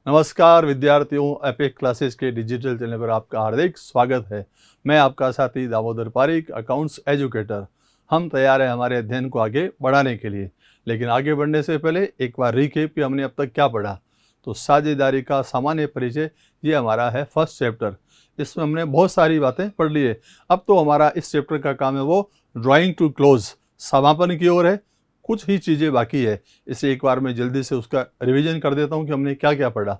नमस्कार विद्यार्थियों, epic classes के डिजिटल चैनल पर आपका हार्दिक स्वागत है। मैं आपका साथी दामोदर पारिक, अकाउंट्स एजुकेटर। हम तैयार हैं हमारे अध्ययन को आगे बढ़ाने के लिए। लेकिन आगे बढ़ने से पहले एक बार रिकेप कि हमने अब तक क्या पढ़ा। तो साझेदारी का सामान्य परिचय, ये हमारा है फर्स्ट चैप्टर। इसमें हमने बहुत सारी बातें पढ़ ली है। अब तो हमारा इस चैप्टर का काम है वो ड्राइंग टू क्लोज, समापन की ओर है। कुछ ही चीज़ें बाकी है, इसे एक बार मैं जल्दी से उसका रिवीजन कर देता हूँ कि हमने क्या क्या पढ़ा।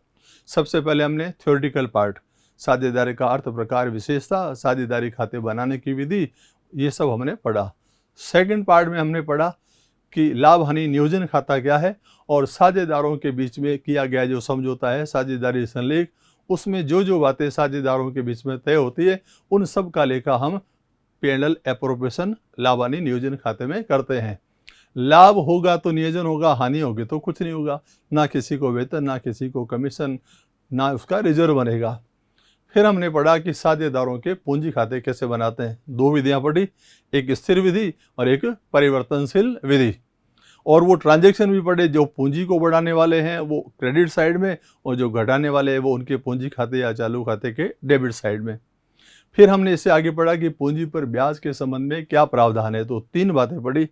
सबसे पहले हमने थ्योरेटिकल पार्ट, साझेदारी का अर्थ, प्रकार, विशेषता, साझेदारी खाते बनाने की विधि, ये सब हमने पढ़ा। सेकंड पार्ट में हमने पढ़ा कि लाभ हानि नियोजन खाता क्या है और साझेदारों के बीच में किया गया जो समझौता है साझेदारी संलेख, उसमें जो जो बातें साझेदारों के बीच में तय होती है उन सब का लेखा हम P&L एप्रोप्रिएशन लाभ हानि नियोजन खाते में करते हैं। लाभ होगा तो नियोजन होगा, हानि होगी तो कुछ नहीं होगा। ना किसी को वेतन, ना किसी को कमीशन, ना उसका रिजर्व बनेगा। फिर हमने पढ़ा कि साझेदारों के पूंजी खाते कैसे बनाते हैं। दो विधियां पढ़ी, एक स्थिर विधि और एक परिवर्तनशील विधि। और वो ट्रांजैक्शन भी पढ़े, जो पूंजी को बढ़ाने वाले हैं वो क्रेडिट साइड में और जो घटाने वाले हैं वो उनके पूंजी खाते या चालू खाते के डेबिट साइड में। फिर हमने इससे आगे पढ़ा कि पूंजी पर ब्याज के संबंध में क्या प्रावधान है। तो तीन बातें पढ़ी,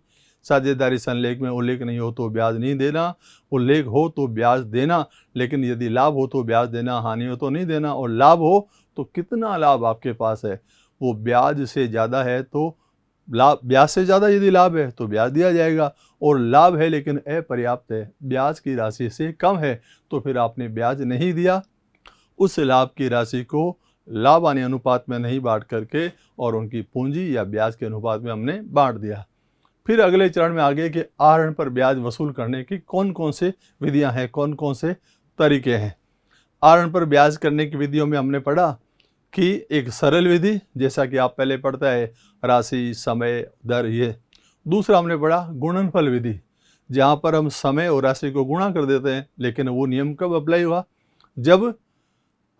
साझेदारी संलेख में उल्लेख नहीं हो तो ब्याज नहीं देना, उल्लेख हो तो ब्याज देना, लेकिन यदि लाभ हो तो ब्याज देना, हानि हो तो नहीं देना, और लाभ हो तो कितना लाभ आपके पास है, वो ब्याज से ज़्यादा है तो लाभ, ब्याज से ज़्यादा यदि लाभ है तो ब्याज दिया जाएगा, और लाभ है लेकिन अपर्याप्त है, ब्याज की राशि से कम है, तो फिर आपने ब्याज नहीं दिया। उस लाभ की राशि को लाभ हानि अनुपात में नहीं बांट करके और उनकी पूंजी या ब्याज के अनुपात में हमने बांट दिया। फिर अगले चरण में आगे कि आहरण पर ब्याज वसूल करने की कौन कौन से विधियां हैं, कौन कौन से तरीके हैं। आहरण पर ब्याज करने की विधियों में हमने पढ़ा कि एक सरल विधि, जैसा कि आप पहले पढ़ते हैं, राशि, समय, दर, ये। दूसरा हमने पढ़ा गुणनफल विधि, जहाँ पर हम समय और राशि को गुणा कर देते हैं, लेकिन वो नियम कब अप्लाई हुआ, जब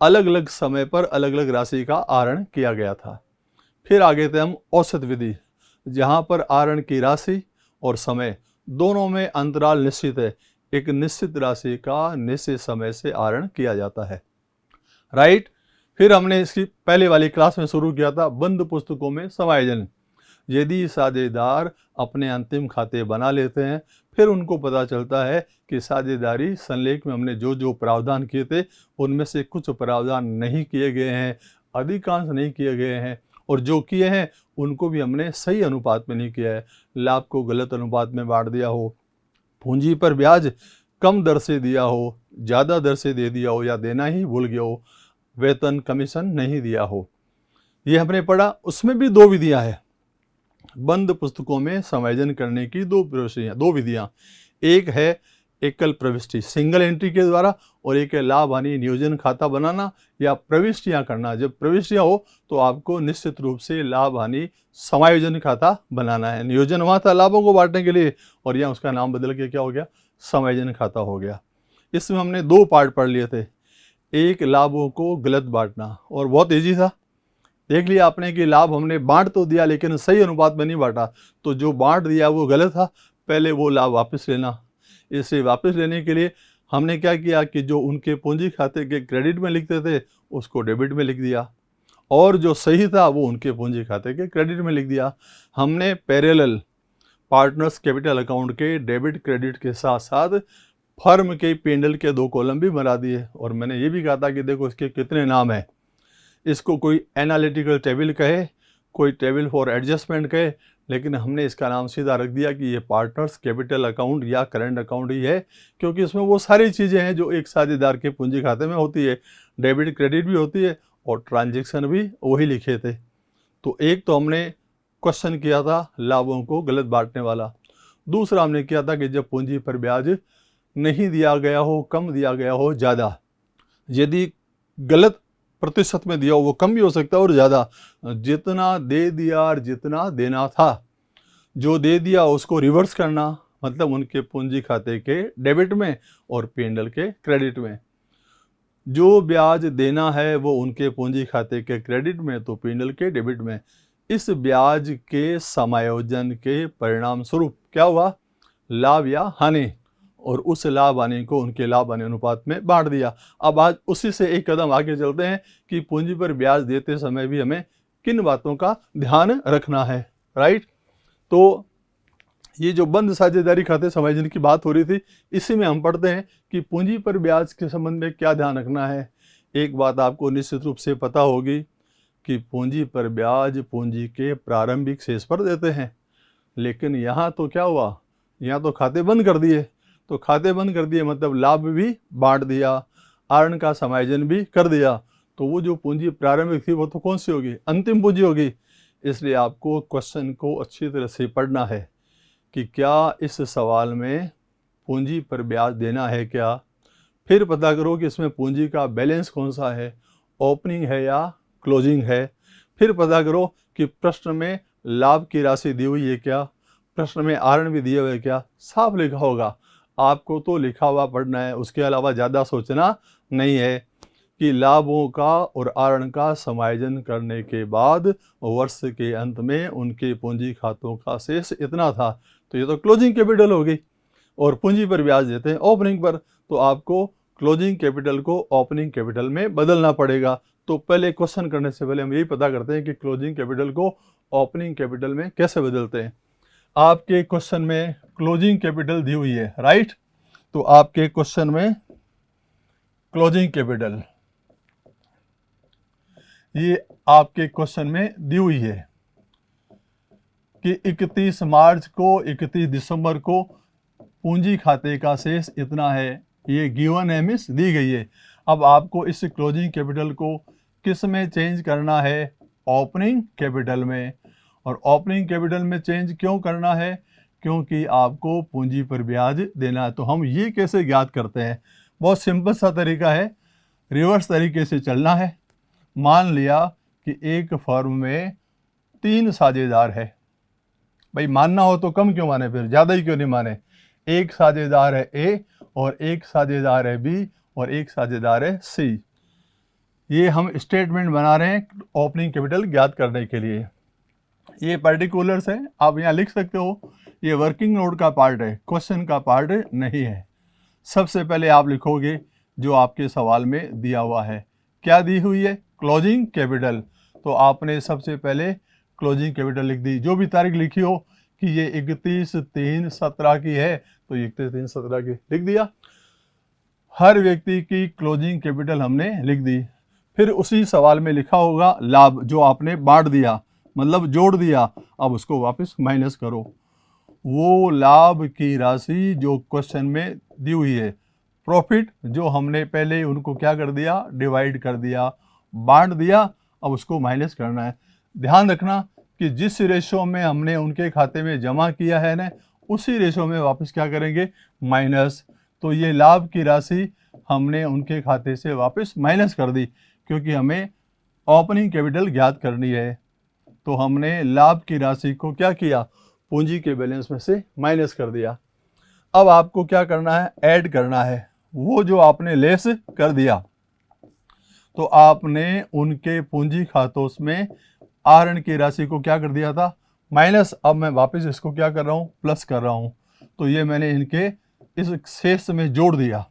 अलग अलग समय पर अलग अलग राशि का आहरण किया गया था। फिर आगे थे हम औसत विधि, जहाँ पर आहरण की राशि और समय दोनों में अंतराल निश्चित है, एक निश्चित राशि का निश्चित समय से आहरण किया जाता है। राइट। फिर हमने इसकी पहले वाली क्लास में शुरू किया था बंद पुस्तकों में समायोजन। यदि साझेदार अपने अंतिम खाते बना लेते हैं, फिर उनको पता चलता है कि साझेदारी संलेख में हमने जो जो प्रावधान किए थे उनमें से कुछ प्रावधान नहीं किए गए हैं, अधिकांश नहीं किए गए हैं, और जो किए हैं उनको भी हमने सही अनुपात में नहीं किया है। लाभ को गलत अनुपात में बांट दिया हो, पूंजी पर ब्याज कम दर से दिया हो, ज़्यादा दर से दे दिया हो, या देना ही भूल गया हो, वेतन कमीशन नहीं दिया हो, ये हमने पढ़ा। उसमें भी दो विधियां हैं बंद पुस्तकों में समायोजन करने की, दो विधियां। एक है एकल प्रविष्टि, सिंगल एंट्री के द्वारा, और एक है लाभ हानि नियोजन खाता बनाना या प्रविष्टियां करना। जब प्रविष्टियां हो तो आपको निश्चित रूप से लाभ हानि समायोजन खाता बनाना है। नियोजन वहाँ था लाभों को बांटने के लिए, और यहाँ उसका नाम बदल के क्या हो गया, समायोजन खाता हो गया। इसमें हमने दो पार्ट पढ़ लिए थे, एक लाभों को गलत बांटना, और बहुत ईजी था। देख लिया आपने कि लाभ हमने बांट तो दिया लेकिन सही अनुपात में नहीं बांटा, तो जो बांट दिया वो गलत था, पहले वो लाभ वापस लेना। इसे वापस लेने के लिए हमने क्या किया कि जो उनके पूंजी खाते के क्रेडिट में लिखते थे उसको डेबिट में लिख दिया, और जो सही था वो उनके पूंजी खाते के क्रेडिट में लिख दिया। हमने पैरेलल पार्टनर्स कैपिटल अकाउंट के डेबिट क्रेडिट के साथ साथ फर्म के P&L के दो कॉलम भी बना दिए, और मैंने ये भी कहा था कि देखो इसके कितने नाम हैं। इसको कोई एनालिटिकल टेबल कहे, कोई टेबल फॉर एडजस्टमेंट कहे, लेकिन हमने इसका नाम सीधा रख दिया कि ये पार्टनर्स कैपिटल अकाउंट या करंट अकाउंट ही है, क्योंकि इसमें वो सारी चीज़ें हैं जो एक साझेदार के पूंजी खाते में होती है। डेबिट क्रेडिट भी होती है और ट्रांजैक्शन भी वही लिखे थे। तो एक तो हमने क्वेश्चन किया था लाभों को गलत बांटने वाला। दूसरा हमने किया था कि जब पूंजी पर ब्याज नहीं दिया गया हो, कम दिया गया हो, ज़्यादा, यदि गलत प्रतिशत में दिया हो, वो कम भी हो सकता है और ज़्यादा, जितना दे दिया और जितना देना था, जो दे दिया उसको रिवर्स करना, मतलब उनके पूंजी खाते के डेबिट में और P&L के क्रेडिट में। जो ब्याज देना है वो उनके पूंजी खाते के क्रेडिट में तो P&L के डेबिट में। इस ब्याज के समायोजन के परिणाम स्वरूप क्या हुआ, लाभ या हानि, और उस लाभ हानि को उनके लाभ हानि अनुपात में बांट दिया। अब आज उसी से एक कदम आगे चलते हैं कि पूंजी पर ब्याज देते समय भी हमें किन बातों का ध्यान रखना है, राइट। तो ये जो बंद साझेदारी खाते समायोजन की बात हो रही थी, इसी में हम पढ़ते हैं कि पूंजी पर ब्याज के संबंध में क्या ध्यान रखना है। एक बात आपको निश्चित रूप से पता होगी कि पूंजी पर ब्याज पूंजी के प्रारंभिक शेष पर देते हैं, लेकिन यहाँ तो क्या हुआ, यहाँ तो खाते बंद कर दिए। तो खाते बंद कर दिए मतलब लाभ भी बांट दिया, आरण का समायोजन भी कर दिया। तो वो जो पूंजी प्रारंभिक थी वो तो कौन सी होगी, अंतिम पूंजी होगी। इसलिए आपको क्वेश्चन को अच्छी तरह से पढ़ना है कि क्या इस सवाल में पूंजी पर ब्याज देना है क्या। फिर पता करो कि इसमें पूंजी का बैलेंस कौन सा है, ओपनिंग है या क्लोजिंग है। फिर पता करो कि प्रश्न में लाभ की राशि दी हुई है क्या, प्रश्न में आरण भी दिए हुए है क्या। साफ लिखा होगा, आपको तो लिखा हुआ पढ़ना है, उसके अलावा ज़्यादा सोचना नहीं है कि लाभों का और आरण का समायोजन करने के बाद वर्ष के अंत में उनके पूंजी खातों का शेष इतना था। तो ये तो क्लोजिंग कैपिटल होगी, और पूंजी पर ब्याज देते हैं ओपनिंग पर, तो आपको क्लोजिंग कैपिटल को ओपनिंग कैपिटल में बदलना पड़ेगा। तो पहले क्वेश्चन करने से पहले हम यही पता करते हैं कि क्लोजिंग कैपिटल को ओपनिंग कैपिटल में कैसे बदलते हैं। आपके क्वेश्चन में क्लोजिंग कैपिटल दी हुई है, राइट। तो आपके क्वेश्चन में क्लोजिंग कैपिटल ये आपके क्वेश्चन में दी हुई है कि 31 मार्च को 31 दिसंबर को पूंजी खाते का शेष इतना है, ये गिवन है, मिस दी गई है। अब आपको इस क्लोजिंग कैपिटल को किस में चेंज करना है, ओपनिंग कैपिटल में। और ओपनिंग कैपिटल में चेंज क्यों करना है, क्योंकि आपको पूंजी पर ब्याज देना है। तो हम ये कैसे ज्ञात करते हैं, बहुत सिंपल सा तरीका है, रिवर्स तरीके से चलना है। मान लिया कि एक फर्म में 3 साझेदार है, भाई मानना हो तो कम क्यों माने, फिर ज़्यादा ही क्यों नहीं माने। एक साझेदार है ए और एक साझेदार है बी और एक साझेदार है सी। ये हम स्टेटमेंट बना रहे हैं ओपनिंग कैपिटल ज्ञात करने के लिए। ये पर्टिकुलर्स है, आप यहाँ लिख सकते हो, ये वर्किंग नोट का पार्ट है, क्वेश्चन का पार्ट नहीं है। सबसे पहले आप लिखोगे जो आपके सवाल में दिया हुआ है, क्या दी हुई है, क्लोजिंग कैपिटल। तो आपने सबसे पहले क्लोजिंग कैपिटल लिख दी, जो भी तारीख लिखी हो कि ये 31/3/17 की है तो 31/3/17 की लिख दिया। हर व्यक्ति की क्लोजिंग कैपिटल हमने लिख दी। फिर उसी सवाल में लिखा होगा लाभ, जो आपने बांट दिया मतलब जोड़ दिया, अब उसको वापस माइनस करो। वो लाभ की राशि जो क्वेश्चन में दी हुई है, प्रॉफिट जो हमने पहले उनको क्या कर दिया, डिवाइड कर दिया, बांट दिया, अब उसको माइनस करना है। ध्यान रखना कि जिस रेशो में हमने उनके खाते में जमा किया है ना, उसी रेशो में वापस क्या करेंगे, माइनस। तो ये लाभ की राशि हमने उनके खाते से वापस माइनस कर दी, क्योंकि हमें ओपनिंग कैपिटल ज्ञात करनी है। तो हमने लाभ की राशि को क्या किया, पूंजी के बैलेंस में से माइनस कर दिया। अब आपको क्या करना है, ऐड करना है। वो जो आपने लेस कर दिया, तो आपने उनके पूंजी खातों में आहरण की राशि को क्या कर दिया था, माइनस। अब मैं वापस इसको क्या कर रहा हूँ, प्लस कर रहा हूँ। तो ये मैंने इनके इस शेष में जोड़ दिया।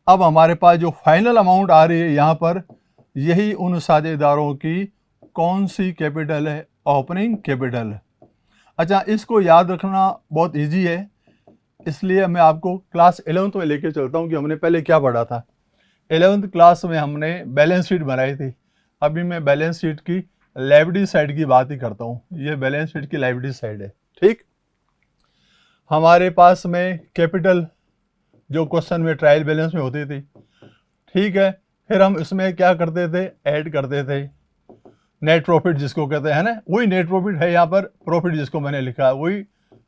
अब हमारे पास जो फाइनल अमाउंट आ रही है यहाँ पर, यही उन साझेदारों की कौन सी कैपिटल है, ओपनिंग कैपिटल। अच्छा, इसको याद रखना बहुत इजी है, इसलिए मैं आपको क्लास 11th में लेके चलता हूँ कि हमने पहले क्या पढ़ा था। 11th क्लास में हमने बैलेंस शीट बनाई थी। अभी मैं बैलेंस शीट की लायबिलिटी साइड की बात ही करता हूँ। ये बैलेंस शीट की लायबिलिटी साइड है, ठीक। हमारे पास में कैपिटल जो क्वेश्चन में ट्रायल बैलेंस में होती थी, ठीक है। फिर हम इसमें क्या करते थे, ऐड करते थे नेट प्रॉफिट जिसको कहते हैं ना, वही नेट प्रॉफिट है यहाँ पर। प्रॉफिट जिसको मैंने लिखा है वही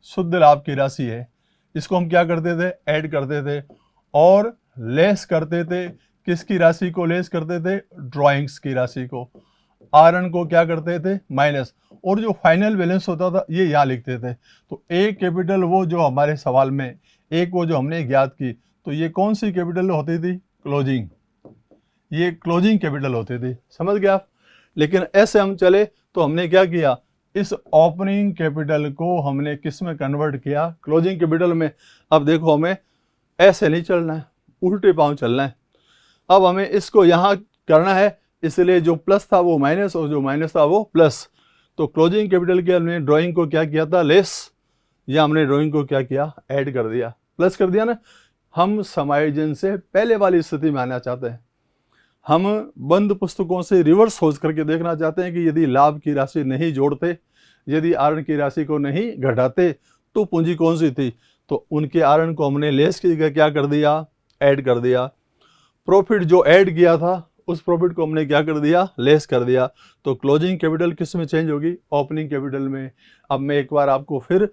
शुद्ध लाभ की राशि है। इसको हम क्या करते थे, ऐड करते थे और लेस करते थे। किसकी राशि को लेस करते थे, ड्राइंग्स की राशि को। आहरण को क्या करते थे, माइनस। और जो फाइनल बैलेंस होता था ये यहाँ लिखते थे। तो एक कैपिटल वो जो हमारे सवाल में, एक वो जो हमने ज्ञात की, तो ये कौन सी कैपिटल होती थी, क्लोजिंग। ये क्लोजिंग कैपिटल होती थी, समझ गए आप। लेकिन ऐसे हम चले तो हमने क्या किया, इस ओपनिंग कैपिटल को हमने किस में कन्वर्ट किया, क्लोजिंग कैपिटल में। अब देखो हमें ऐसे नहीं चलना है, उल्टे पांव चलना है। अब हमें इसको यहाँ करना है, इसलिए जो प्लस था वो माइनस और जो माइनस था वो प्लस। तो क्लोजिंग कैपिटल के हमने ड्राइंग को क्या किया था, लेस, या हमने ड्राइंग को क्या किया, ऐड कर दिया, प्लस कर दिया ना। हम समायोजन से पहले वाली स्थिति में आना चाहते हैं। हम बंद पुस्तकों से रिवर्स सोच करके देखना चाहते हैं कि यदि लाभ की राशि नहीं जोड़ते, यदि आरण की राशि को नहीं घटाते तो पूंजी कौन सी थी, तो उनके आरण को हमने लेस की जगह क्या कर दिया, ऐड कर दिया। प्रॉफिट जो ऐड किया था उस प्रॉफिट को हमने क्या कर दिया, लेस कर दिया। तो क्लोजिंग कैपिटल किस में चेंज होगी, ओपनिंग कैपिटल में। अब मैं एक बार आपको फिर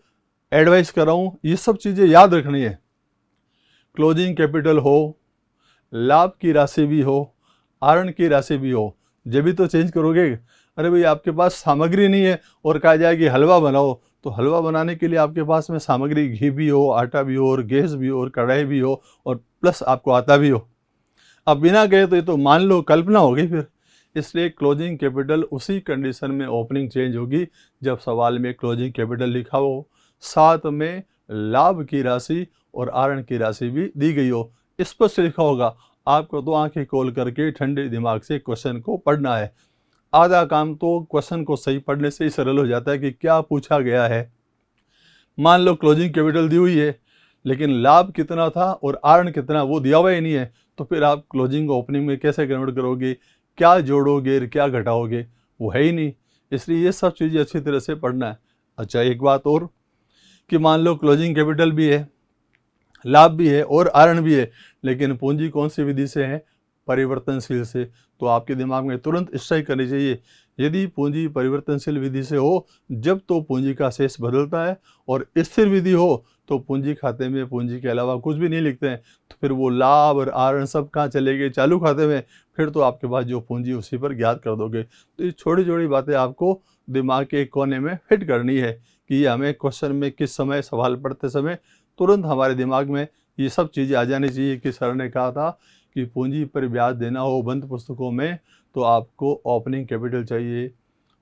एडवाइस कर रहा हूँ, ये सब चीज़ें याद रखनी है। क्लोजिंग कैपिटल हो, लाभ की राशि भी हो, आरण की राशि भी हो, जब भी तो चेंज करोगे। अरे भाई आपके पास सामग्री नहीं है और कहा जाए कि हलवा बनाओ, तो हलवा बनाने के लिए आपके पास में सामग्री घी भी हो, आटा भी हो, और गैस भी हो, और कढ़ाई भी हो, और प्लस आपको आता भी हो। अब बिना गए तो ये तो मान लो कल्पना होगी फिर। इसलिए क्लोजिंग कैपिटल उसी कंडीशन में ओपनिंग चेंज होगी जब सवाल में क्लोजिंग कैपिटल लिखा हो, साथ में लाभ की राशि और आरण की राशि भी दी गई हो, स्पष्ट लिखा होगा। आपको तो आंखें खोल करके ठंडे दिमाग से क्वेश्चन को पढ़ना है। आधा काम तो क्वेश्चन को सही पढ़ने से ही सरल हो जाता है कि क्या पूछा गया है। मान लो क्लोजिंग कैपिटल दी हुई है, लेकिन लाभ कितना था और आरण कितना वो दिया हुआ ही नहीं है, तो फिर आप क्लोजिंग को ओपनिंग में कैसे कन्वर्ट करोगे, क्या जोड़ोगे, क्या घटाओगे, वो है ही नहीं। इसलिए ये सब चीज़ें अच्छी तरह से पढ़ना है। अच्छा, एक बात और कि मान लो क्लोजिंग कैपिटल भी है, लाभ भी है और आरण भी है, लेकिन पूंजी कौन सी विधि से है, परिवर्तनशील से। तो आपके दिमाग में तुरंत स्ट्राइक करनी चाहिए, यदि पूंजी परिवर्तनशील विधि से हो जब तो पूंजी का शेष बदलता है, और स्थिर विधि हो तो पूंजी खाते में पूंजी के अलावा कुछ भी नहीं लिखते हैं, तो फिर वो लाभ और आरण सब कहाँ चले गए, चालू खाते में। फिर तो आपके पास जो पूंजी उसी पर ज्ञात कर दोगे। तो ये छोटी छोटी बातें आपको दिमाग के एक कोने में फिट करनी है कि ये हमें क्वेश्चन में किस समय, सवाल पढ़ते समय तुरंत हमारे दिमाग में ये सब चीज़ें आ जानी चाहिए कि सर ने कहा था कि पूंजी पर ब्याज देना हो बंद पुस्तकों में तो आपको ओपनिंग कैपिटल चाहिए।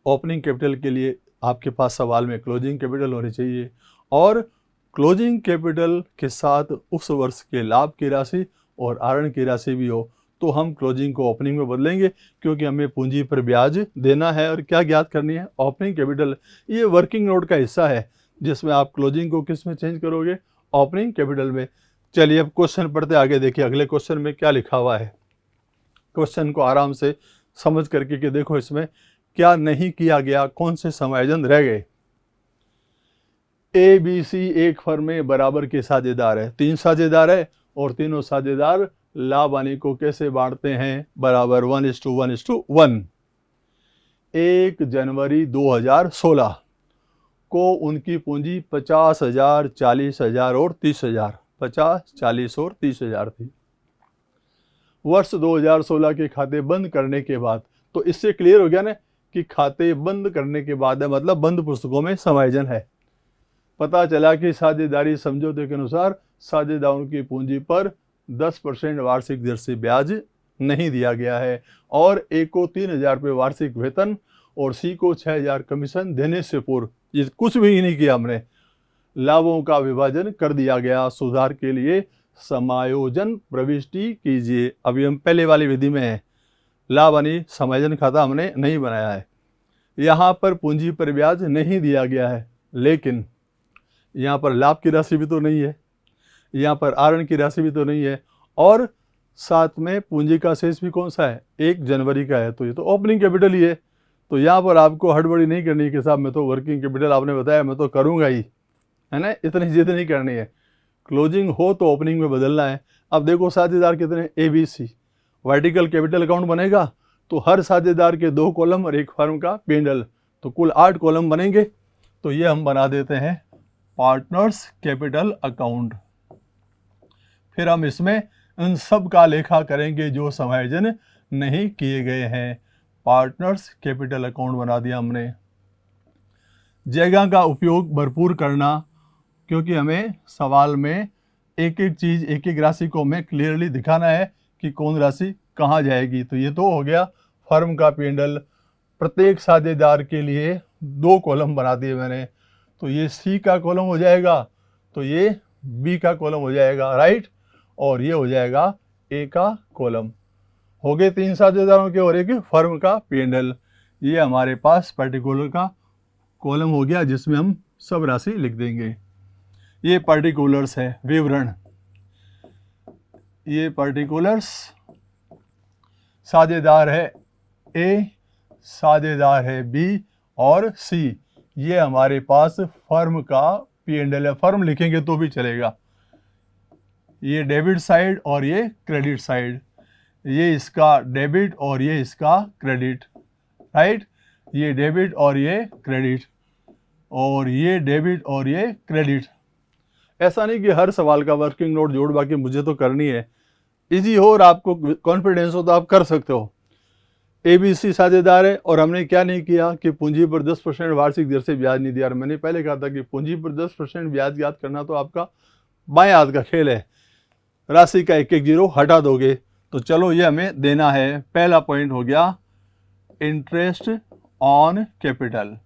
ओपनिंग कैपिटल के लिए आपके पास सवाल में क्लोजिंग कैपिटल होनी चाहिए, और क्लोजिंग कैपिटल के साथ उस वर्ष के लाभ की राशि और आरण की राशि भी हो, तो हम क्लोजिंग को ओपनिंग में बदलेंगे, क्योंकि हमें पूंजी पर ब्याज देना है और क्या ज्ञात करनी है, ओपनिंग कैपिटल। ये वर्किंग नोट का हिस्सा है जिसमें आप क्लोजिंग को किस में चेंज करोगे, ओपनिंग कैपिटल में। चलिए अब क्वेश्चन पढ़ते आगे, देखिए अगले क्वेश्चन में क्या लिखा हुआ है। क्वेश्चन को आराम से समझ करके कि देखो इसमें क्या नहीं किया गया, कौन से समायोजन रह गए। ए बी सी एक फर्म में बराबर के साझेदार है, 3 साझेदार है, और तीनों साझेदार लाभ हानि को कैसे बांटते हैं, बराबर 1:1:1। 1 जनवरी 2016 को उनकी पूंजी 50,000, 40,000 और 30,000, 50, 40 और 30,000 थी। वर्ष 2016 के खाते बंद करने के बाद, तो इससे क्लियर हो गया ना कि खाते बंद करने के बाद है, मतलब बंद पुस्तकों में समायोजन है। पता चला कि साझेदारी समझौते के अनुसार साझेदारों की पूंजी पर 10% वार्षिक दर से ब्याज नहीं दिया गया है, और ए को 3,000 रुपये वार्षिक वेतन और सी को 6,000 कमीशन देने से पूर्व, ये कुछ भी नहीं किया हमने, लाभों का विभाजन कर दिया गया। सुधार के लिए समायोजन प्रविष्टि कीजिए। अभी हम पहले वाली विधि में है, लाभ हानि समायोजन खाता हमने नहीं बनाया है। यहाँ पर पूंजी पर ब्याज नहीं दिया गया है, लेकिन यहाँ पर लाभ की राशि भी तो नहीं है, यहाँ पर आरण की राशि भी तो नहीं है, और साथ में पूंजी का शेष भी कौन सा है, 1 जनवरी का है, तो ये तो ओपनिंग कैपिटल ही है। तो यहाँ पर आपको हड़बड़ी नहीं करनी कि साहब मैं तो वर्किंग कैपिटल आपने बताया मैं तो करूँगा ही, है ना, इतनी जिद नहीं करनी है। क्लोजिंग हो तो ओपनिंग में बदलना है। अब देखो साझेदार कितने, A B C, vertical capital account बनेगा तो हर साझेदार के 2 कॉलम और एक फर्म का पेंडल, तो कुल 8 कॉलम बनेंगे। तो ये हम बना देते हैं पार्टनर्स कैपिटल अकाउंट। फिर हम इसमें उन सब का लेखा करेंगे जो समायोजन नहीं किए गए हैं। पार्टनर्स कैपिटल अकाउंट बना दिया हमने। जगह का उपयोग भरपूर करना, क्योंकि हमें सवाल में एक एक चीज़, एक एक राशि को हमें क्लियरली दिखाना है कि कौन राशि कहाँ जाएगी। तो ये तो हो गया फर्म का पेंडल। प्रत्येक साझेदार के लिए 2 कॉलम बना दिए मैंने, तो ये सी का कॉलम हो जाएगा, तो ये बी का कॉलम हो जाएगा, राइट। और ये हो जाएगा ए का कॉलम। हो गए 3 साझेदारों के और एक फर्म का P&L। ये हमारे पास पर्टिकुलर का कॉलम हो गया जिसमें हम सब राशि लिख देंगे। ये पर्टिकुलर्स है, विवरण। ये पर्टिकुलर्स, साझेदार है ए, साझेदार है बी और सी। ये हमारे पास फर्म का P&L है। फर्म लिखेंगे तो भी चलेगा। ये डेबिट साइड और ये क्रेडिट साइड। ये इसका डेबिट और ये इसका क्रेडिट, राइट। ये डेबिट और ये क्रेडिट, और ये डेबिट और ये क्रेडिट। ऐसा नहीं कि हर सवाल का वर्किंग नोट जोड़ बाकी मुझे तो करनी है। इजी हो और आपको कॉन्फिडेंस हो तो आप कर सकते हो। ABC साझेदार है और हमने क्या नहीं किया कि पूंजी पर 10% वार्षिक दर से ब्याज नहीं दिया। और मैंने पहले कहा था कि पूंजी पर 10% ब्याज याद करना तो आपका बाएं हाथ का खेल है। राशि का एक एक जीरो हटा दोगे तो चलो ये हमें देना है। पहला पॉइंट हो गया इंटरेस्ट ऑन कैपिटल।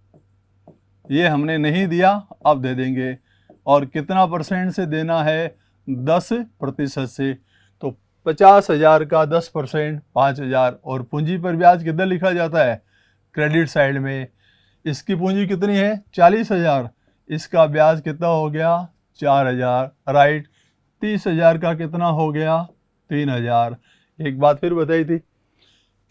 ये हमने नहीं दिया, अब दे देंगे। और कितना परसेंट से देना है? 10% से। तो 50,000 का 10% 5,000। और पूंजी पर ब्याज कितना लिखा जाता है? क्रेडिट साइड में। इसकी पूंजी कितनी है? 40,000। इसका ब्याज कितना हो गया? 4,000, राइट। 30,000 का कितना हो गया? 3,000। एक बात फिर बताई थी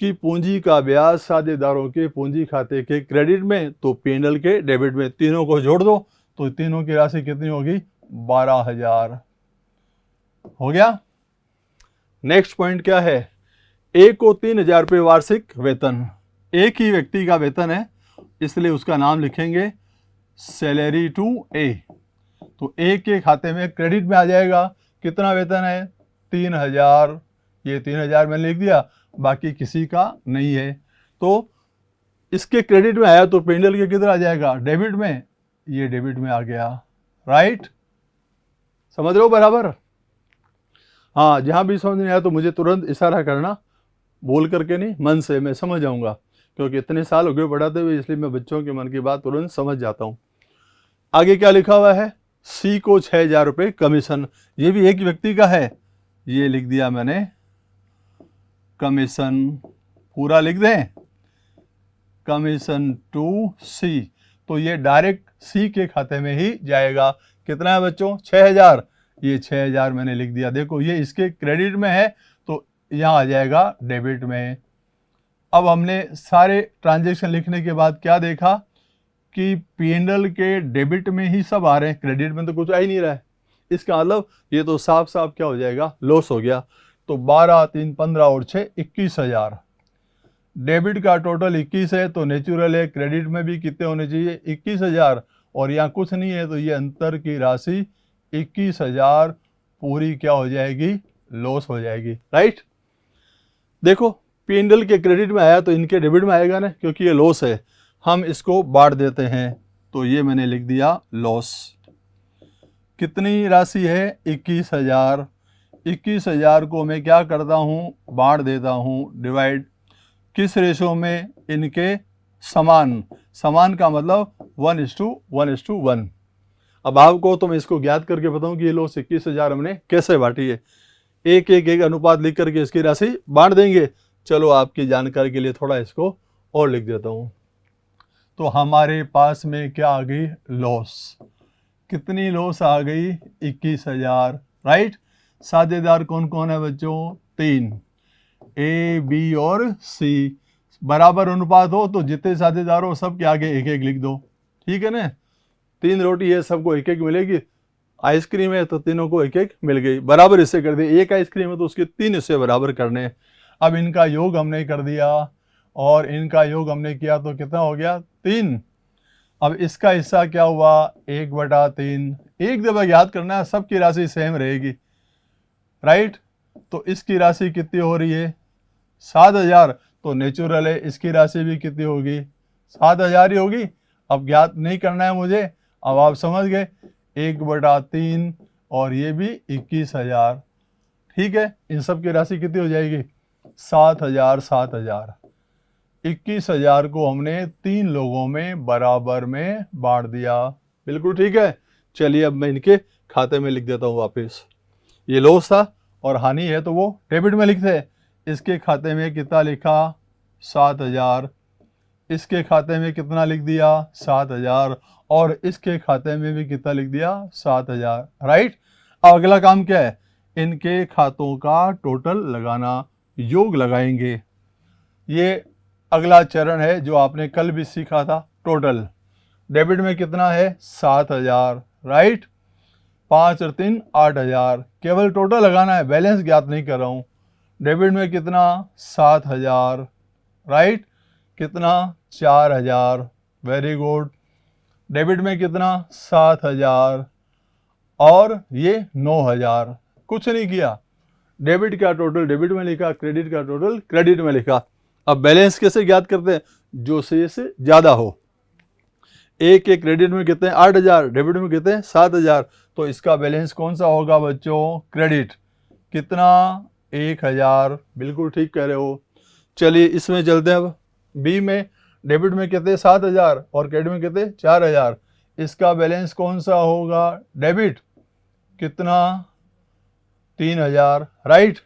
कि पूंजी का ब्याज साझेदारों के पूंजी खाते के क्रेडिट में तो P&L के डेबिट में, तीनों को जोड़ दो तो तीनों की राशि कितनी होगी? 12,000। हो गया। नेक्स्ट पॉइंट क्या है? ए को 3,000 रुपये वार्षिक वेतन। एक ही व्यक्ति का वेतन है इसलिए उसका नाम लिखेंगे सैलरी टू ए। तो ए के खाते में क्रेडिट में आ जाएगा। कितना वेतन है? 3,000। ये 3,000 मैंने लिख दिया, बाकी किसी का नहीं है। तो इसके क्रेडिट में आया तो P&L के किधर आ जाएगा? डेबिट में। ये डेबिट में आ गया, राइट। समझ रहे हो बराबर? हाँ, जहाँ भी समझ नहीं आया तो मुझे तुरंत इशारा करना, बोल करके नहीं, मन से। मैं समझ जाऊँगा क्योंकि इतने साल हो गए पढ़ाते हुए, इसलिए मैं बच्चों के मन की बात तुरंत समझ जाता हूँ। आगे क्या लिखा हुआ है? सी को 6,000 रुपये कमीशन। ये भी एक व्यक्ति का है, ये लिख दिया मैंने कमीशन। पूरा लिख दें, कमीशन टू सी। तो ये डायरेक्ट सी के खाते में ही जाएगा। कितना है बच्चों? 6,000। ये 6,000 मैंने लिख दिया। देखो ये इसके क्रेडिट में है तो यहाँ आ जाएगा डेबिट में। अब हमने सारे ट्रांजैक्शन लिखने के बाद क्या देखा कि P&L के डेबिट में ही सब आ रहे हैं, क्रेडिट में तो कुछ आ ही नहीं रहा है। इसका मतलब ये तो साफ साफ क्या हो जाएगा? लॉस हो गया। तो 12, 3, 15 और 6 21,000। डेबिट का टोटल 21 है तो नेचुरल है क्रेडिट में भी कितने होने चाहिए? 21,000। और यहाँ कुछ नहीं है तो ये अंतर की राशि 21,000 पूरी क्या हो जाएगी? लॉस हो जाएगी, राइट। देखो P&L के क्रेडिट में आया तो इनके डेबिट में आएगा ना, क्योंकि ये लॉस है। हम इसको बांट देते हैं तो ये मैंने लिख दिया लॉस। कितनी राशि है? 21,000। 21,000 को मैं क्या करता हूँ? बांट देता हूँ, डिवाइड। किस रेशो में? इनके समान। समान का मतलब 1:1:1। अब आपको तो मैं इसको ज्ञात करके बताऊँ कि ये लॉस 21,000 हमने कैसे बांटी है। एक अनुपात लिख करके इसकी राशि बांट देंगे। चलो आपकी जानकारी के लिए थोड़ा इसको और लिख देता हूँ। तो हमारे पास में क्या आ गई? लॉस। कितनी लॉस आ गई? 21,000, राइट। साझेदार कौन कौन है बच्चों? 3, ए, बी और सी। बराबर अनुपात हो तो जितने साझेदार हो सबके आगे एक एक लिख दो, ठीक है ना। 3 रोटी है, सबको एक एक मिलेगी। आइसक्रीम है तो तीनों को एक एक मिल गई। बराबर हिस्से कर दिए। एक आइसक्रीम है तो उसके 3 हिस्से बराबर करने। अब इनका योग हमने कर दिया और इनका योग हमने किया तो कितना हो गया? 3। अब इसका हिस्सा क्या हुआ? 1/3। एक दफा याद करना है, सबकी राशि सेम रहेगी, राइट। तो इसकी राशि कितनी हो रही है? 7,000। तो नेचुरल है इसकी राशि भी कितनी होगी? 7,000 ही होगी। अब ज्ञात नहीं करना है मुझे, अब आप समझ गए। 1/3 और ये भी 21,000, ठीक है। इन सब की राशि कितनी हो जाएगी? 7,000 7,000। 21,000 को हमने 3 लोगों में बराबर में बांट दिया। बिल्कुल ठीक है। चलिए अब मैं इनके खाते में लिख देता हूँ वापस। ये लॉस था और हानि है तो वो डेबिट में लिखते हैं। इसके खाते में कितना लिखा 7,000, इसके खाते में कितना लिख दिया 7,000, और इसके खाते में भी कितना लिख दिया 7,000, राइट। अब अगला काम क्या है, इनके खातों का टोटल लगाना, योग लगाएंगे। ये अगला चरण है जो आपने कल भी सीखा था। टोटल डेबिट में कितना है 7,000, राइट। 5 और 3 8,000, केवल टोटल लगाना है, बैलेंस ज्ञात नहीं कर रहा हूँ। डेबिट में कितना 7,000, राइट। कितना 4,000, वेरी गुड। डेबिट में कितना 7,000 और ये 9,000, कुछ नहीं किया। डेबिट का टोटल डेबिट में लिखा, क्रेडिट का टोटल क्रेडिट में लिखा। अब बैलेंस कैसे ज्ञात करते हैं, जो से ज़्यादा हो। एक एक क्रेडिट में कितने 8,000, डेबिट में कितने 7,000, तो इसका बैलेंस कौन सा होगा बच्चों, क्रेडिट। कितना 1,000, बिल्कुल ठीक कह रहे हो। चलिए इसमें चलते हैं। अब बी में डेबिट में कितने 7,000 और क्रेडिट में कितने 4,000, इसका बैलेंस कौन सा होगा, डेबिट। कितना 3,000, राइट।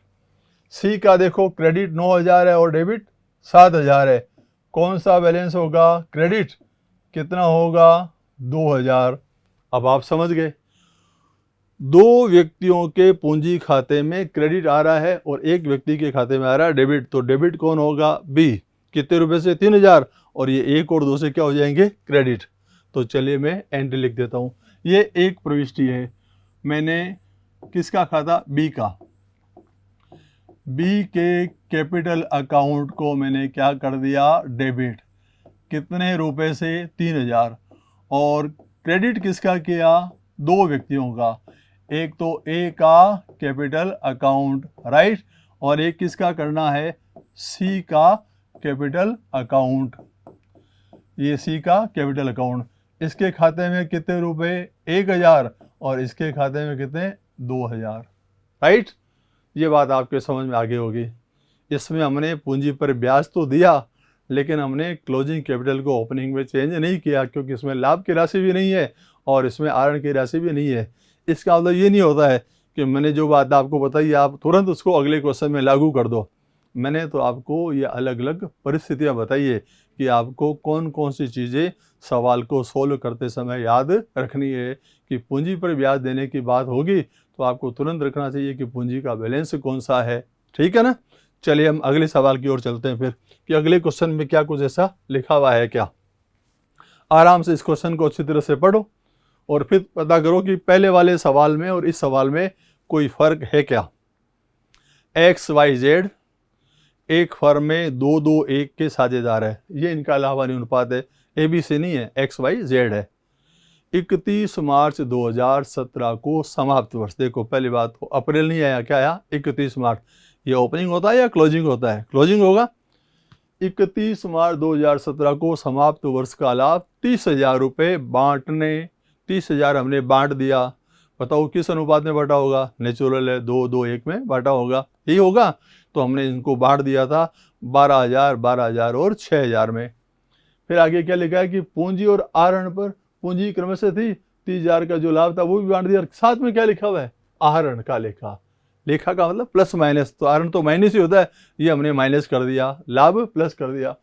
सी का देखो क्रेडिट 9,000 है और डेबिट 7,000 है, कौन सा बैलेंस होगा, क्रेडिट। कितना होगा 2,000। अब आप समझ गए, दो व्यक्तियों के पूंजी खाते में क्रेडिट आ रहा है और एक व्यक्ति के खाते में आ रहा है डेबिट, तो डेबिट कौन होगा, बी। कितने रुपए से 3,000, और ये 1 और 2 से क्या हो जाएंगे, क्रेडिट। तो चलिए मैं एंट्री लिख देता हूँ। ये एक प्रविष्टि है, मैंने किसका खाता, बी का। बी के कैपिटल अकाउंट को मैंने क्या कर दिया, डेबिट। कितने रुपए से 3,000, और क्रेडिट किसका किया, दो व्यक्तियों का। एक तो ए का कैपिटल अकाउंट, राइट, और एक किसका करना है, सी का कैपिटल अकाउंट। ये सी का कैपिटल अकाउंट, इसके खाते में कितने रुपए 1,000 और इसके खाते में कितने 2,000, राइट। ये बात आपके समझ में आगे होगी। इसमें हमने पूंजी पर ब्याज तो दिया, लेकिन हमने क्लोजिंग कैपिटल को ओपनिंग में चेंज नहीं किया, क्योंकि इसमें लाभ की राशि भी नहीं है और इसमें आरण की राशि भी नहीं है। इसका मतलब ये नहीं होता है कि मैंने जो बात आपको बताई आप तुरंत उसको अगले क्वेश्चन में लागू कर दो। मैंने तो आपको ये अलग अलग परिस्थितियाँ बताई है कि आपको कौन कौन सी चीज़ें सवाल को सोल्व करते समय याद रखनी है। कि पूंजी पर ब्याज देने की बात होगी तो आपको तुरंत रखना चाहिए कि पूंजी का बैलेंस कौन सा है, ठीक है ना। चलिए हम अगले सवाल की ओर चलते हैं फिर, कि अगले क्वेश्चन में क्या कुछ ऐसा लिखा हुआ है क्या। आराम से इस क्वेश्चन को अच्छी तरह से पढ़ो और फिर पता करो कि पहले वाले सवाल में और इस सवाल में कोई फर्क है क्या। XYZ एक फर्म में 2-2-1 के साझेदार है, ये इनका लाभानी अनुपात है, ABC नहीं है, XYZ है। 31 मार्च 2017 को समाप्त वर्ष, देखो पहली बात को अप्रैल नहीं आया, क्या आया 31 मार्च। ये ओपनिंग होता है या क्लोजिंग होता है, क्लोजिंग होगा। 31 मार्च 2017 को समाप्त वर्ष का लाभ 30,000 रुपये बांटने, 30,000 हमने बांट दिया। बताओ किस अनुपात में बांटा होगा, नेचुरल है 2-2-1 में बांटा होगा, यही होगा। तो हमने इनको बांट दिया था 12,000, 12,000 और 6,000 में। फिर आगे क्या लिखा है कि पूंजी और आहरण पर, पूंजी क्रमशः थी, 30,000 का जो लाभ था वो भी बांट दिया। साथ में क्या लिखा हुआ है, आहरण का लेखा। लेखा का मतलब प्लस माइनस, तो आहरण तो माइनस ही होता है, ये हमने माइनस कर दिया, लाभ प्लस कर दिया।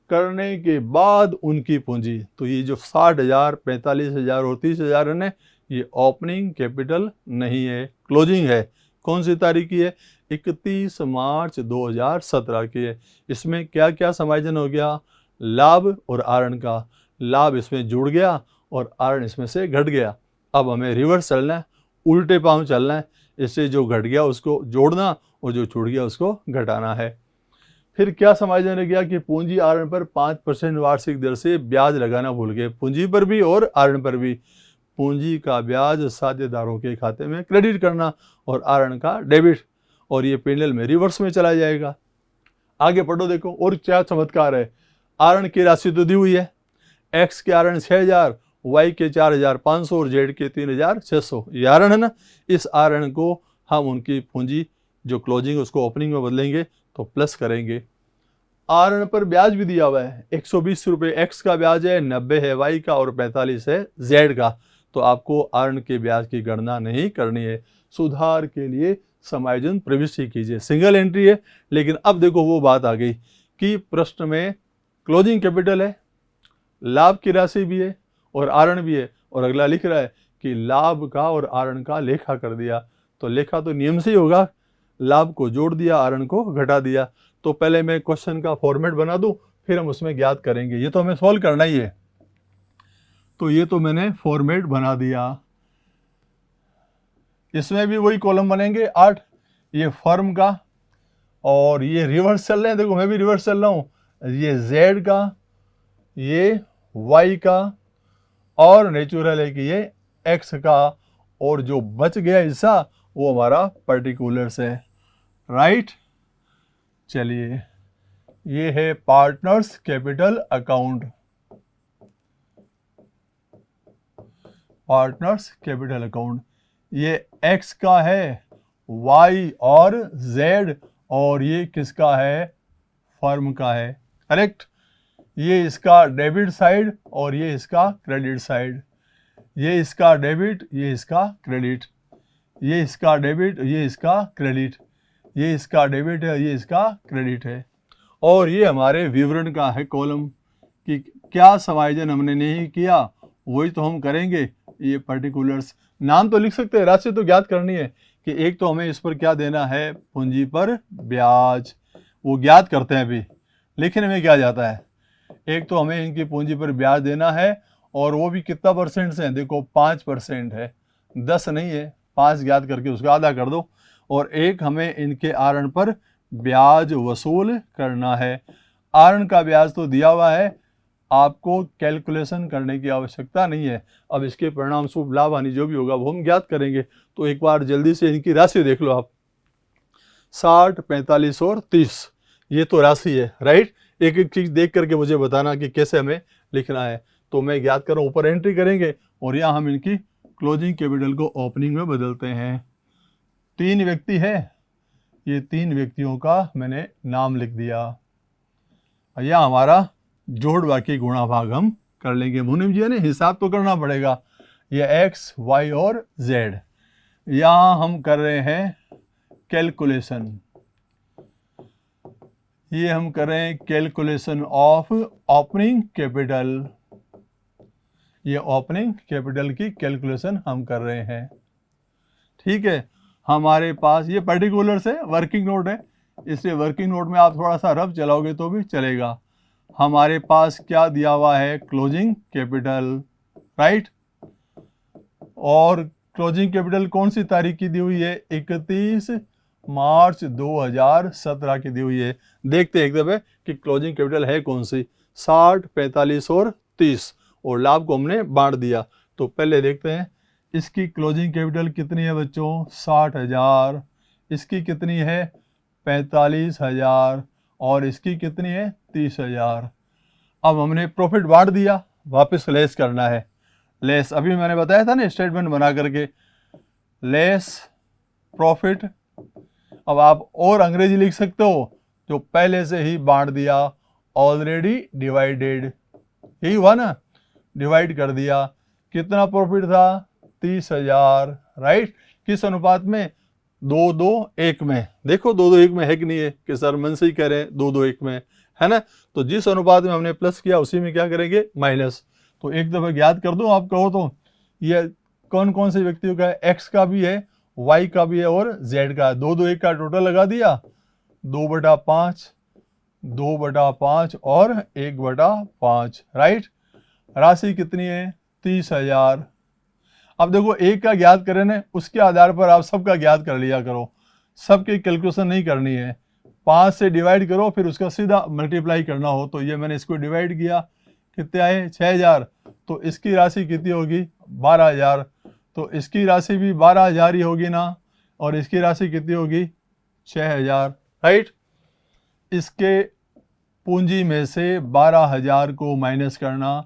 करने के बाद उनकी पूंजी, तो ये जो 60,000, 45,000 और 30,000 है, ये ओपनिंग कैपिटल नहीं है, क्लोजिंग है। कौन सी तारीख की है, 31 मार्च 2017 की है। इसमें क्या क्या समायोजन हो गया, लाभ और आहरण का। लाभ इसमें जुड़ गया और आहरण इसमें से घट गया। अब हमें रिवर्स चलना है, उल्टे पांव चलना है। इससे जो घट गया उसको जोड़ना और जो छूट गया उसको घटाना है। फिर क्या समायोजन रह गया कि पूंजी आहरण पर 5% वार्षिक दर से ब्याज लगाना भूल गए, पूंजी पर भी और आहरण पर भी। पूंजी का ब्याज साझेदारों के खाते में क्रेडिट करना और आहरण का डेबिट, और ये पेंडल में रिवर्स में चला जाएगा। आगे पढ़ो, देखो और क्या चमत्कार है। आहरण की राशि तो दी हुई है, एक्स के आहरण 6,000, वाई के 4,500 और जेड के 3,600, ये आहरण है ना। इस आहरण को हम उनकी पूंजी जो क्लोजिंग उसको ओपनिंग में बदलेंगे तो प्लस करेंगे। आहरण पर ब्याज भी दिया हुआ है, 120 रुपये एक्स का ब्याज है, 90 है वाई का और 45 है जेड का। तो आपको आहरण के ब्याज की गणना नहीं करनी है। सुधार के लिए समायोजन प्रविष्टि कीजिए। सिंगल एंट्री है, लेकिन अब देखो वो बात आ गई कि प्रश्न में क्लोजिंग कैपिटल है, लाभ की राशि भी है और आरण भी है, और अगला लिख रहा है कि लाभ का और आरण का लेखा कर दिया। तो लेखा तो नियम से ही होगा, लाभ को जोड़ दिया, आरण को घटा दिया। तो पहले मैं क्वेश्चन का फॉर्मेट बना दूं, फिर हम उसमें ज्ञात करेंगे। ये तो हमें सॉल्व करना ही है। तो ये तो मैंने फॉर्मेट बना दिया। इसमें भी वही कॉलम बनेंगे 8, ये फर्म का, और ये रिवर्स चल रहे हैं, देखो मैं भी रिवर्स चल रहा हूँ, ये जेड का, ये वाई का, और नेचुरल है कि ये एक्स का, और जो बच गया हिस्सा वो हमारा पर्टिकुलर्स है, राइट। चलिए, ये है partners capital account, partners capital account. ये एक्स का है, वाई और जेड, और ये किसका है, फर्म का है, करेक्ट। ये इसका डेबिट साइड और ये इसका क्रेडिट साइड, ये इसका डेबिट, ये इसका क्रेडिट, ये इसका डेबिट, ये इसका क्रेडिट, ये इसका डेबिट है, ये इसका क्रेडिट है। और ये हमारे विवरण का है कॉलम कि क्या समायोजन हमने नहीं किया, वही तो हम करेंगे। ये पर्टिकुलर्स, नाम तो लिख सकते हैं, राशि तो ज्ञात करनी है कि एक तो हमें इस पर क्या देना है, पूंजी पर ब्याज, वो ज्ञात करते हैं। अभी लिखने में क्या जाता है, एक तो हमें इनकी पूंजी पर ब्याज देना है, और वो भी कितना परसेंट से है, देखो 5% है, 10 नहीं है, 5 ज्ञात करके उसका आधा कर दो। और एक हमें इनके आरण पर ब्याज वसूल करना है। आरण का ब्याज तो दिया हुआ है, आपको कैलकुलेशन करने की आवश्यकता नहीं है। अब इसके परिणाम स्वरूप लाभ हानि जो भी होगा वो हम ज्ञात करेंगे। तो एक बार जल्दी से इनकी राशि देख लो आप, 60, 45 और 30, ये तो राशि है, राइट। एक एक चीज देख करके मुझे बताना कि कैसे हमें लिखना है। तो मैं ज्ञात कर रहा हूँ, ऊपर एंट्री करेंगे और यहाँ हम इनकी क्लोजिंग कैपिटल को ओपनिंग में बदलते हैं। 3 व्यक्ति है, ये 3 व्यक्तियों का मैंने नाम लिख दिया। यह हमारा जोड़ बाकी गुणा भाग हम कर लेंगे। मुनीम जी ने हिसाब तो करना पड़ेगा। ये एक्स, वाई और जेड, यहाँ हम कर रहे हैं कैलकुलेशन। ये हम कर रहे हैं कैलकुलेशन ऑफ ओपनिंग कैपिटल, ये ओपनिंग कैपिटल की कैलकुलेशन हम कर रहे हैं, ठीक है। हमारे पास ये पर्टिकुलर्स है, वर्किंग नोट है, इसलिए वर्किंग नोट में आप थोड़ा सा रफ चलाओगे तो भी चलेगा। हमारे पास क्या दिया हुआ है, क्लोजिंग कैपिटल, राइट। और क्लोजिंग कैपिटल कौन सी तारीख की दी हुई है, 31 मार्च 2017 की दी हुई है। देखते हैं एक दफे कि क्लोजिंग कैपिटल है कौन सी, 60, 45 और 30, और लाभ को हमने बांट दिया। तो पहले देखते हैं इसकी क्लोजिंग कैपिटल कितनी है बच्चों, 60,000, इसकी कितनी है 45,000, और इसकी कितनी है 30,000। अब हमने प्रॉफिट बांट दिया, वापस लेस करना है। लेस अभी मैंने बताया था ना स्टेटमेंट बना करके, लेस प्रॉफिट। अब आप और अंग्रेजी लिख सकते हो, जो पहले से ही बांट दिया, ऑलरेडी डिवाइडेड, यही हुआ ना, डिवाइड कर दिया। कितना प्रॉफिट था, 30,000, राइट। किस अनुपात में, 2-2-1 में। देखो 2-2-1 में है कि नहीं है, कि सर मन से ही कह रहे हैं 2-2-1 में, है ना। तो जिस अनुपात में हमने प्लस किया उसी में क्या करेंगे, माइनस। तो एक दफा याद कर दो आप कहो तो, ये कौन कौन से व्यक्तियों का है, एक्स का भी है, वाई का भी है और जेड का है। 2-2-1 का टोटल लगा दिया, 2/5, 2/5 और 1/5, राइट। राशि कितनी है, 30,000। अब देखो एक का ज्ञात करें ना, उसके आधार पर आप सबका ज्ञात कर लिया करो, सबकी कैलकुलेशन नहीं करनी है। 5 से डिवाइड करो, फिर उसका सीधा मल्टीप्लाई करना हो। तो ये मैंने इसको डिवाइड किया, कितने आए, 6,000। तो इसकी राशि कितनी होगी, 12,000। तो इसकी राशि भी 12,000 ही होगी ना, और इसकी राशि कितनी होगी, 6,000, राइट। इसके पूंजी में से 12,000 को माइनस करना,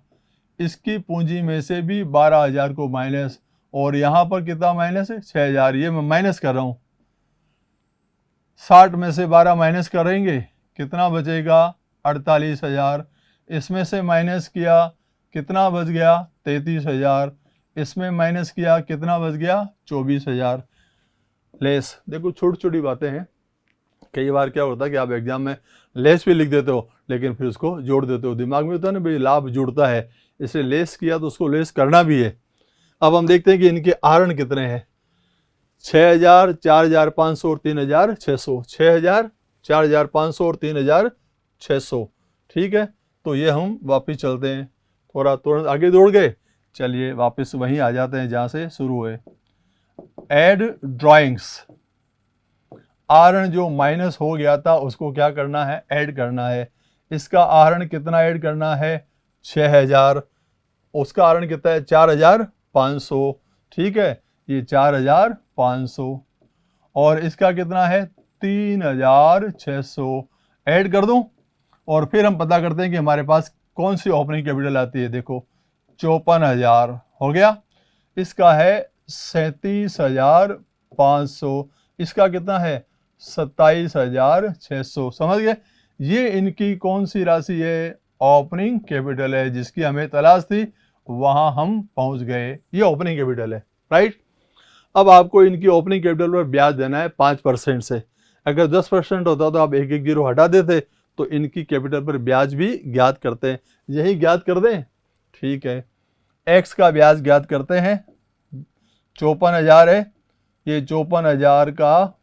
इसकी पूंजी में से भी 12,000 को माइनस, और यहाँ पर कितना माइनस है, 6,000। ये मैं माइनस कर रहा हूँ, 60 में से 12 माइनस करेंगे, कितना बचेगा, 48,000। इसमें से माइनस किया, कितना बच गया, 33,000। इसमें माइनस किया, कितना बच गया, 24,000। लेस, देखो छोटी छोटी बातें हैं। कई बार क्या होता है कि आप एग्जाम में लेस भी लिख देते हो लेकिन फिर उसको जोड़ देते हो, दिमाग में होता है ना भाई लाभ जुड़ता है, इसलिए लेस किया तो उसको लेस करना भी है। अब हम देखते हैं कि इनके आहरण कितने हैं, 6,000, 4,500 और 3,600, 6,000, 4,500 और 3,600। ठीक है, तो ये हम वापस चलते हैं, थोड़ा तुरंत आगे दौड़ गए, चलिए वापस वहीं आ जाते हैं जहाँ से शुरू हुए। ऐड ड्राइंग्स, आहरण जो माइनस हो गया था उसको क्या करना है, ऐड करना है। इसका आहरण कितना ऐड करना है, 6,000, उसका आहरण कितना है 4,500। ठीक है, ये 4,500 और इसका कितना है 3,600, ऐड कर दूं और फिर हम पता करते हैं कि हमारे पास कौन सी ओपनिंग कैपिटल आती है। देखो 54,000 हो गया, इसका है 37,500, इसका कितना है 27,600। समझ गए, ये इनकी कौन सी राशि है, ओपनिंग कैपिटल है, जिसकी हमें तलाश थी वहां हम पहुंच गए, ये ओपनिंग कैपिटल है। राइट, अब आपको इनकी ओपनिंग कैपिटल पर ब्याज देना है 5% से। अगर 10% होता तो आप एक एक जीरो हटा देते, तो इनकी कैपिटल पर ब्याज भी ज्ञात करते हैं, यही ज्ञात कर दें। ठीक है, एक्स का ब्याज ज्ञात करते हैं, 54,000 है, ये 54,000 का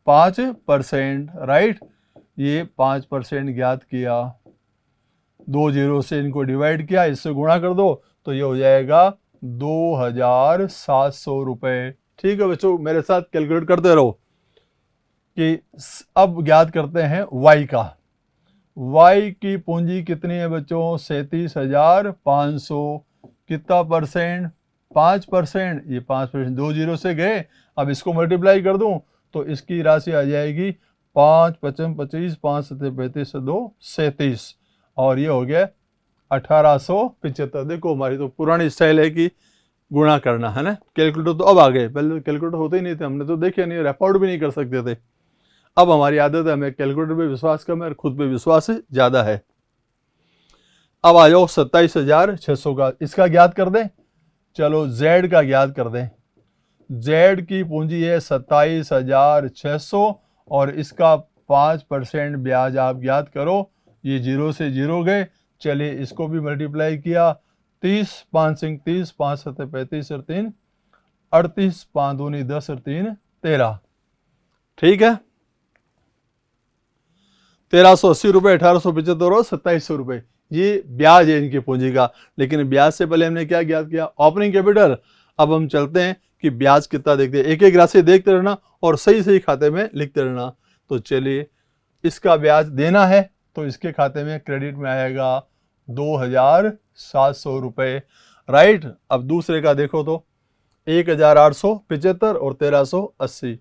5%। राइट, ये 5% ज्ञात किया, 2 जीरो से इनको डिवाइड किया, इससे गुणा कर दो तो ये हो जाएगा 2,700 रुपये। ठीक है बच्चों, मेरे साथ कैलकुलेट करते रहो कि अब ज्ञात करते हैं वाई का। वाई की पूंजी कितनी है बच्चों, 37,500, कितना परसेंट, 5%, ये 5%, 2 जीरो से गए, अब इसको मल्टीप्लाई कर दूं तो इसकी राशि आ जाएगी 5 55 25, 5 7 35, 2 37 और ये हो गया 1,875। देखो हमारी तो पुरानी स्टाइल है कि गुणा करना है ना, कैलकुलेटर तो अब आ गए, पहले कैलकुलेटर होते ही नहीं थे, हमने तो देखे नहीं, रिकॉर्ड भी नहीं कर सकते थे। अब हमारी आदत है, हमें कैलकुलेटर पे विश्वास कम है और खुद पे विश्वास ज़्यादा है। अब आ जाओ 27,600 का, इसका ज्ञात कर दें। चलो जेड का ज्ञात कर दें। जेड की पूंजी है 27,600 और इसका 5% ब्याज आप ज्ञात करो। ये जीरो से जीरो गए, चलिए इसको भी मल्टीप्लाई किया, 30 5 5 30, 5 7 35 और 3 38, 5 दूनी 10 और 3 13। ठीक है, 1,380 रुपये, 1,875 और 2,700 रुपये, ये ब्याज है इनकी पूंजी का। लेकिन ब्याज से पहले हमने क्या ज्ञात किया, ओपनिंग कैपिटल। अब हम चलते हैं कि ब्याज कितना देखते हैं, एक एक राशि देखते रहना और सही सही खाते में लिखते रहना। तो चलिए, इसका ब्याज देना है तो इसके खाते में क्रेडिट में आएगा 2,700 रुपये। राइट, अब दूसरे का देखो तो 1,875 और 1,380,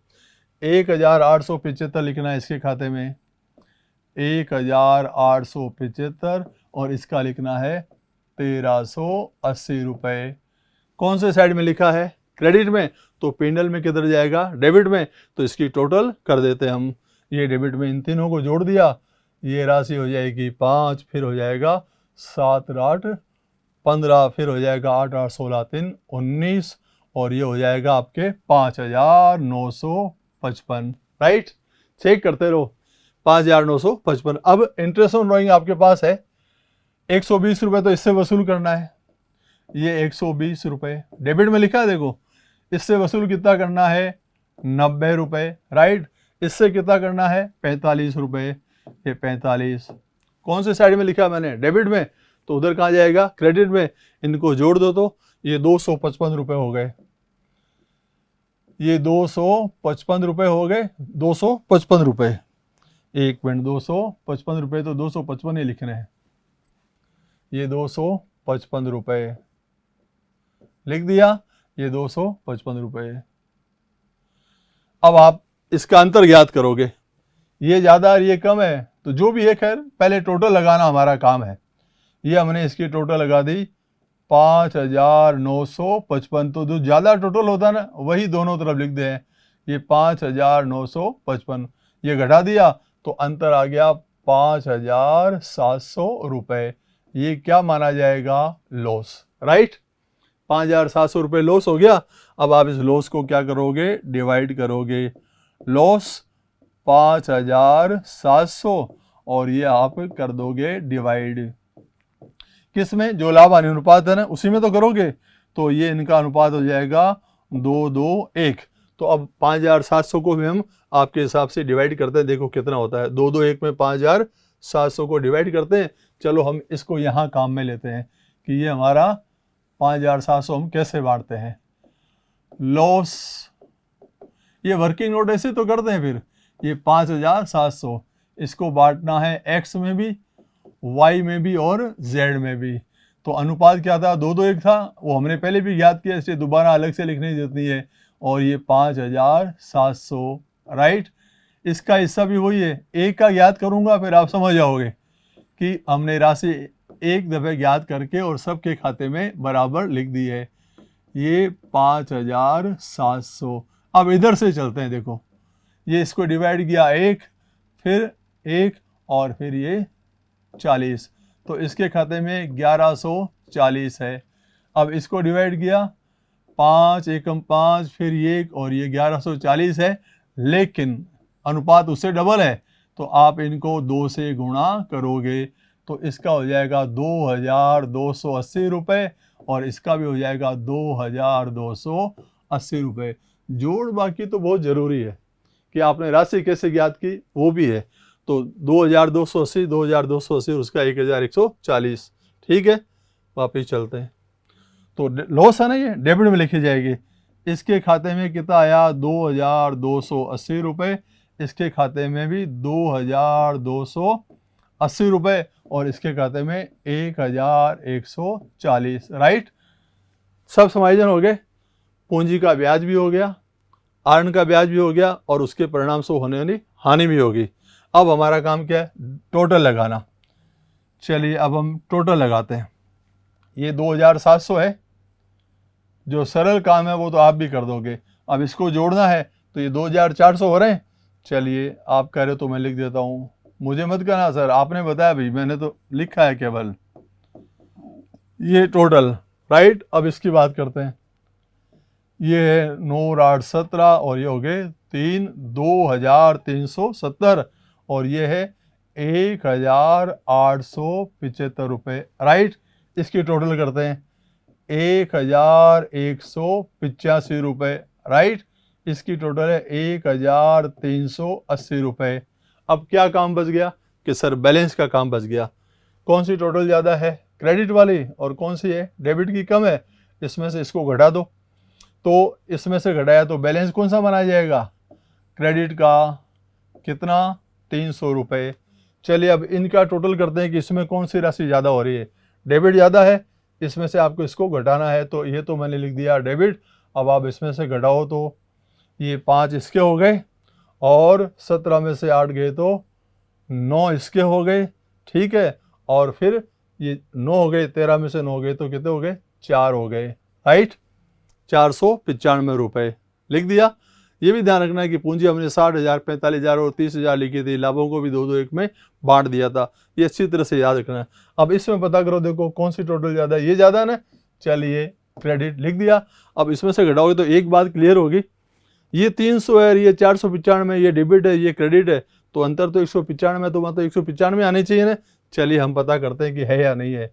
1,875 लिखना है इसके खाते में, 1,875 और इसका लिखना है 1,380 रुपये। कौन से साइड में लिखा है, क्रेडिट में, तो पेंडल में किधर जाएगा, डेबिट में, तो इसकी टोटल कर देते हैं हम। ये डेबिट में इन तीनों को जोड़ दिया, ये राशि हो जाएगी 5, फिर हो जाएगा 7 8 15, फिर हो जाएगा 8 8 16 3 19 और ये हो जाएगा आपके 5,955। राइट, चेक करते रहो, 5,955। अब इंटरेस्ट ऑन ड्रॉइंग आपके पास है 120 रुपये, तो इससे वसूल करना है, ये 120 रुपये डेबिट में लिखा है, देखो इससे वसूल कितना करना है 90 रुपये। राइट, इससे कितना करना है 45 रुपये, ये 45। कौन से साइड में लिखा है मैंने, डेबिट में, तो उधर कहाँ जाएगा, क्रेडिट में। इनको जोड़ दो तो ये 255 रुपये हो गए, ये 255 रुपये हो गए, 255 रुपये, 1 मिनट, 255 रुपये, तो 255 ही लिखने हैं, ये 255 रुपये लिख दिया, ये 255 रुपये। अब आप इसका अंतर ज्ञात करोगे, ये ज़्यादा और ये कम है, तो जो भी है खैर, पहले टोटल लगाना हमारा काम है। ये हमने इसकी टोटल लगा दी 5,955, तो जो ज़्यादा टोटल होता है ना वही दोनों तरफ लिख दें, ये 5,955, ये घटा दिया तो अंतर आ गया 5,700 रुपये। ये क्या माना जाएगा, लॉस। राइट, 5,700 रुपये लॉस हो गया। अब आप इस लॉस को क्या करोगे, डिवाइड करोगे। लॉस 5,700 और ये आप कर दोगे डिवाइड किस में, जो लाभ हानि अनुपात है ना उसी में तो करोगे। तो ये इनका अनुपात हो जाएगा 2:1। तो अब 5,700 को भी हम आपके हिसाब से डिवाइड करते हैं, देखो कितना होता है। 2:1 में 5,700 को डिवाइड करते हैं। चलो हम इसको यहाँ काम में लेते हैं कि ये हमारा 5,700 हम कैसे बांटते हैं। लॉस, ये वर्किंग नोट ऐसे तो करते हैं। फिर ये 5,700 इसको बांटना है एक्स में भी, वाई में भी और जेड में भी। तो अनुपात क्या था, 2:1 था, वो हमने पहले भी याद किया, इसलिए दोबारा अलग से लिखने की जरूरत नहीं है। और ये 5,700 राइट। इसका हिस्सा भी वही है, एक का याद करूंगा फिर आप समझ जाओगे कि हमने राशि एक दफे याद करके और सबके खाते में बराबर लिख दी है। ये 5,700। अब इधर से चलते हैं, देखो ये इसको डिवाइड किया 1, फिर 1 और फिर ये 40, तो इसके खाते में 1140 है। अब इसको डिवाइड किया 5 एकम 5 फिर 1 और ये 1140 है, लेकिन अनुपात उससे डबल है तो आप इनको 2 से गुणा करोगे तो इसका हो जाएगा 2,280 रुपये और इसका भी हो जाएगा 2,280 रुपये। जोड़ बाकी तो बहुत ज़रूरी है कि आपने राशि कैसे ज्ञात की वो भी है। तो 2,280 2,280 उसका 1,140, ठीक है। वापिस चलते हैं। तो लॉस है ना, ये डेबिट में लिखी जाएगी। इसके खाते में कितना आया, 2,280 रुपये। इसके खाते में भी 2,280 रुपये और इसके खाते में 1,140 राइट। सब समायोजन हो गए, पूंजी का ब्याज भी हो गया, आर्न का ब्याज भी हो गया और उसके परिणाम से होने वाली हानि भी होगी। अब हमारा काम क्या है, टोटल लगाना। चलिए अब हम टोटल लगाते हैं। ये 2,700 है, जो सरल काम है वो तो आप भी कर दोगे। अब इसको जोड़ना है तो ये 2,400 हो रहे हैं। चलिए आप कह रहे हो तो मैं लिख देता हूँ, मुझे मत कहना सर आपने बताया भाई, मैंने तो लिखा है केवल। ये टोटल राइट। अब इसकी बात करते हैं। ये है 9 8 17 और ये हो गए 3 2,370 और ये है 1,875 रुपये राइट। इसकी टोटल करते हैं 1,185 रुपये राइट। इसकी टोटल है 1,380 रुपये। अब क्या काम बच गया कि सर बैलेंस का काम बच गया। कौन सी टोटल ज़्यादा है, क्रेडिट वाली, और कौन सी है डेबिट की कम है। इसमें से इसको घटा दो, तो इसमें से घटाया तो बैलेंस कौन सा बनाया जाएगा, क्रेडिट का। कितना, 300 रुपये। चलिए अब इनका टोटल करते हैं कि इसमें कौन सी राशि ज़्यादा हो रही है। डेबिट ज़्यादा है, इसमें से आपको इसको घटाना है, तो ये तो मैंने लिख दिया डेबिट। अब आप इसमें से घटाओ तो ये 5 इसके हो गए और 17 में से 8 गए तो 9 इसके हो गए, ठीक है। और फिर ये 9 हो गए, 13 में से 9 गए तो कितने हो गए, 4 हो गए राइट। 495 रुपये लिख दिया। ये भी ध्यान रखना है कि पूंजी हमने 60,000 45,000 और 30,000 लिखी थी, लाभों को भी 2-2 में बांट दिया था। ये अच्छी तरह से याद रखना है। अब इसमें पता करो, देखो कौन सी टोटल ज़्यादा है, ये ज़्यादा है ना। चलिए क्रेडिट लिख दिया। अब इसमें से घटाओगे तो एक बात क्लियर होगी, ये 300 है, ये 495, ये डेबिट है, ये क्रेडिट है, तो अंतर तो 195, तो मतलब 195 आने चाहिए ना। चलिए हम पता करते हैं कि है या नहीं है।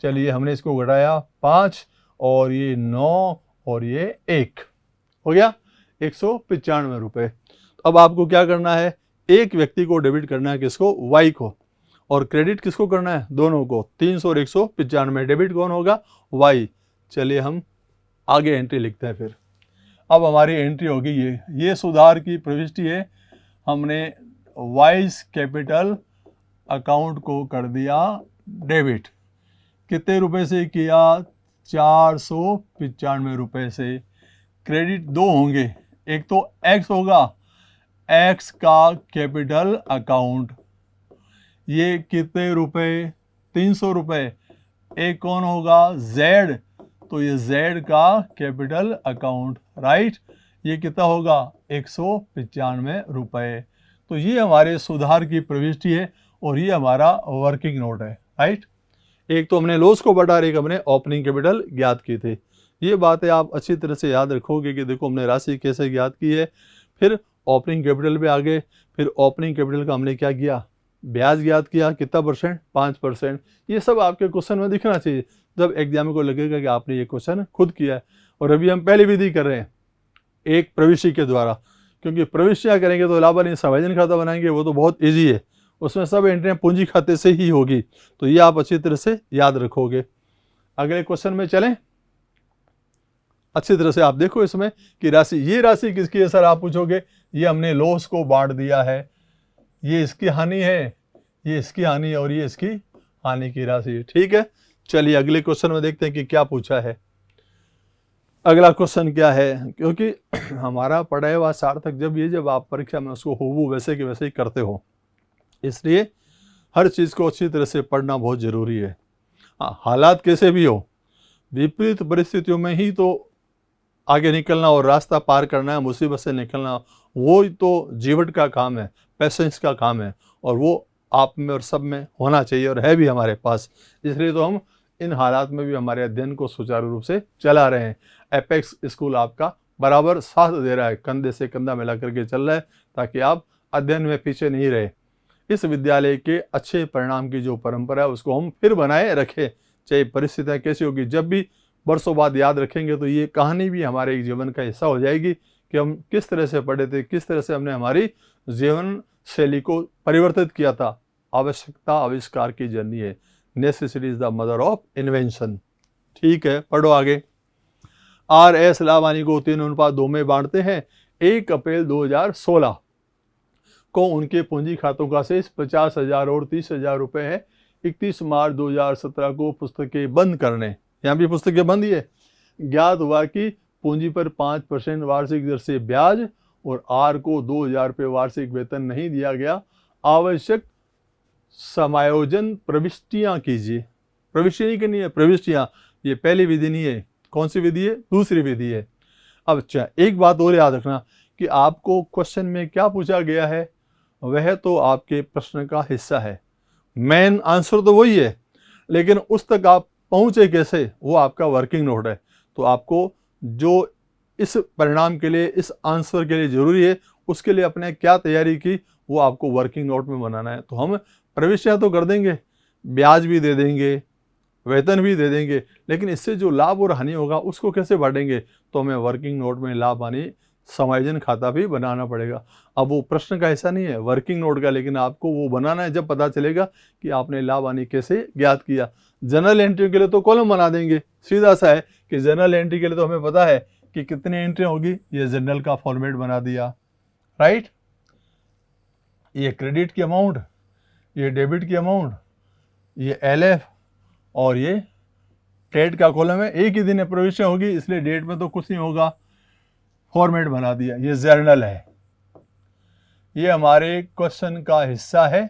चलिए हमने इसको घटाया 5 और ये 9 और ये 1 हो गया 195 रुपये। अब आपको क्या करना है, एक व्यक्ति को डेबिट करना है, किसको, वाई को, और क्रेडिट किसको करना है, दोनों को। 300 और 195, डेबिट कौन होगा, वाई। चलिए हम आगे एंट्री लिखते हैं। फिर अब हमारी एंट्री होगी ये सुधार की प्रविष्टि है। हमने वाइस कैपिटल अकाउंट को कर दिया डेबिट। कितने रुपए से किया, 495 रुपये से। क्रेडिट 2 होंगे, एक तो एक्स होगा, एक्स का कैपिटल अकाउंट, ये कितने रुपए, 300 रुपये। एक कौन होगा, जेड, तो ये जेड का कैपिटल अकाउंट राइट। ये कितना होगा, 195 रुपये। तो ये हमारे सुधार की प्रविष्टि है और ये हमारा वर्किंग नोट है राइट। एक तो हमने लॉस को बटा, एक हमने ओपनिंग कैपिटल ज्ञात की थी। ये बातें आप अच्छी तरह से याद रखोगे कि देखो हमने राशि कैसे ज्ञात की है। फिर ओपनिंग कैपिटल पे आ गए। फिर ओपनिंग कैपिटल का हमने क्या किया, ब्याज ज्ञात किया, कितना परसेंट, 5%। ये सब आपके क्वेश्चन में दिखना चाहिए, जब एग्जाम को लगेगा कि आपने ये क्वेश्चन खुद किया है। और अभी हम पहली विधि कर रहे हैं एक प्रविष्टि के द्वारा, क्योंकि प्रविष्टियाँ करेंगे तो लाभ हानि समायोजन खाता बनाएंगे, वो तो बहुत ईजी है, उसमें सब एंट्रियाँ पूंजी खाते से ही होगी। तो ये आप अच्छी तरह से याद रखोगे। अगले क्वेश्चन में चलें। अच्छी तरह से आप देखो इसमें कि राशि, ये राशि किसकी है सर आप पूछोगे। ये हमने लॉस को बांट दिया है, ये इसकी हानि है, ये इसकी हानि और ये इसकी हानि की राशि है। ठीक है, चलिए अगले क्वेश्चन में देखते हैं कि क्या पूछा है। अगला क्वेश्चन क्या है, क्योंकि हमारा पढ़ाया हुआ सार्थक जब आप परीक्षा में उसको हूबहू वैसे के वैसे ही करते हो, इसलिए हर चीज़ को अच्छी तरह से पढ़ना बहुत ज़रूरी है। हाँ, हालात कैसे भी हो, विपरीत परिस्थितियों में ही तो आगे निकलना और रास्ता पार करना है, मुसीबत से निकलना, वो तो जीवन का काम है, पैशंस का काम है, और वो आप में और सब में होना चाहिए और है भी हमारे पास। इसलिए तो हम इन हालात में भी हमारे अध्ययन को सुचारू रूप से चला रहे हैं। एपेक्स स्कूल आपका बराबर साथ दे रहा है, कंधे से कंधा मिला करके चल रहा है, ताकि आप अध्ययन में पीछे नहीं रहे। इस विद्यालय के अच्छे परिणाम की जो परंपरा है उसको हम फिर बनाए रखें, चाहे परिस्थितियाँ कैसी होगी। जब भी वर्षों बाद याद रखेंगे तो ये कहानी भी हमारे एक जीवन का हिस्सा हो जाएगी कि हम किस तरह से पढ़े थे, किस तरह से हमने हमारी जीवन शैली को परिवर्तित किया था। आवश्यकता आविष्कार की जर्नी है, necessity is the mother of invention. ठीक है, पढ़ो आगे। RS लाभ हानि को 3:2 में बांटते हैं। 1 अप्रैल 2016 को उनके पूंजी खातों का शेष 50,000 और 30,000 रुपये है। 31 मार्च 2017 को पुस्तकें बंद करने, यहाँ भी पुस्तकें बंद ही है। ज्ञात हुआ कि पूंजी पर 5% वार्षिक दर से ब्याज और R को 2,000 रुपये वार्षिक वेतन नहीं दिया गया। आवश्यक समायोजन प्रविष्टियाँ कीजिए। प्रविष्टि नहीं करनी है, प्रविष्टियाँ। ये पहली विधि नहीं है, कौन सी विधि है, दूसरी विधि है। अब अच्छा, एक बात और याद रखना कि आपको क्वेश्चन में क्या पूछा गया है वह तो आपके प्रश्न का हिस्सा है, मेन आंसर तो वही है, लेकिन उस तक आप पहुँचे कैसे वो आपका वर्किंग नोट है। तो आपको जो इस परिणाम के लिए, इस आंसर के लिए ज़रूरी है, उसके लिए अपने क्या तैयारी की वो आपको वर्किंग नोट में बनाना है। तो हम प्रविष्टियाँ तो कर देंगे, ब्याज भी दे देंगे, वेतन भी दे देंगे, लेकिन इससे जो लाभ और हानि होगा उसको कैसे बांटेंगे, तो हमें वर्किंग नोट में लाभ हानि समायोजन खाता भी बनाना पड़ेगा। अब वो प्रश्न का ऐसा नहीं है वर्किंग नोट का, लेकिन आपको वो बनाना है जब पता चलेगा कि आपने लाभ हानि कैसे ज्ञात किया। जनरल एंट्री के लिए तो कॉलम बना देंगे, सीधा सा है कि जनरल एंट्री के लिए तो हमें पता है कि कितनी एंट्री होगी, ये जनरल का फॉर्मेट बना दिया, राइट। ये क्रेडिट की अमाउंट, ये डेबिट की अमाउंट, ये LF और ये डेट का कॉलम है। एक ही दिन में प्रविष्टि होगी, इसलिए डेट में तो कुछ नहीं होगा, फॉर्मेट बना दिया। ये जर्नल है, ये हमारे क्वेश्चन का हिस्सा है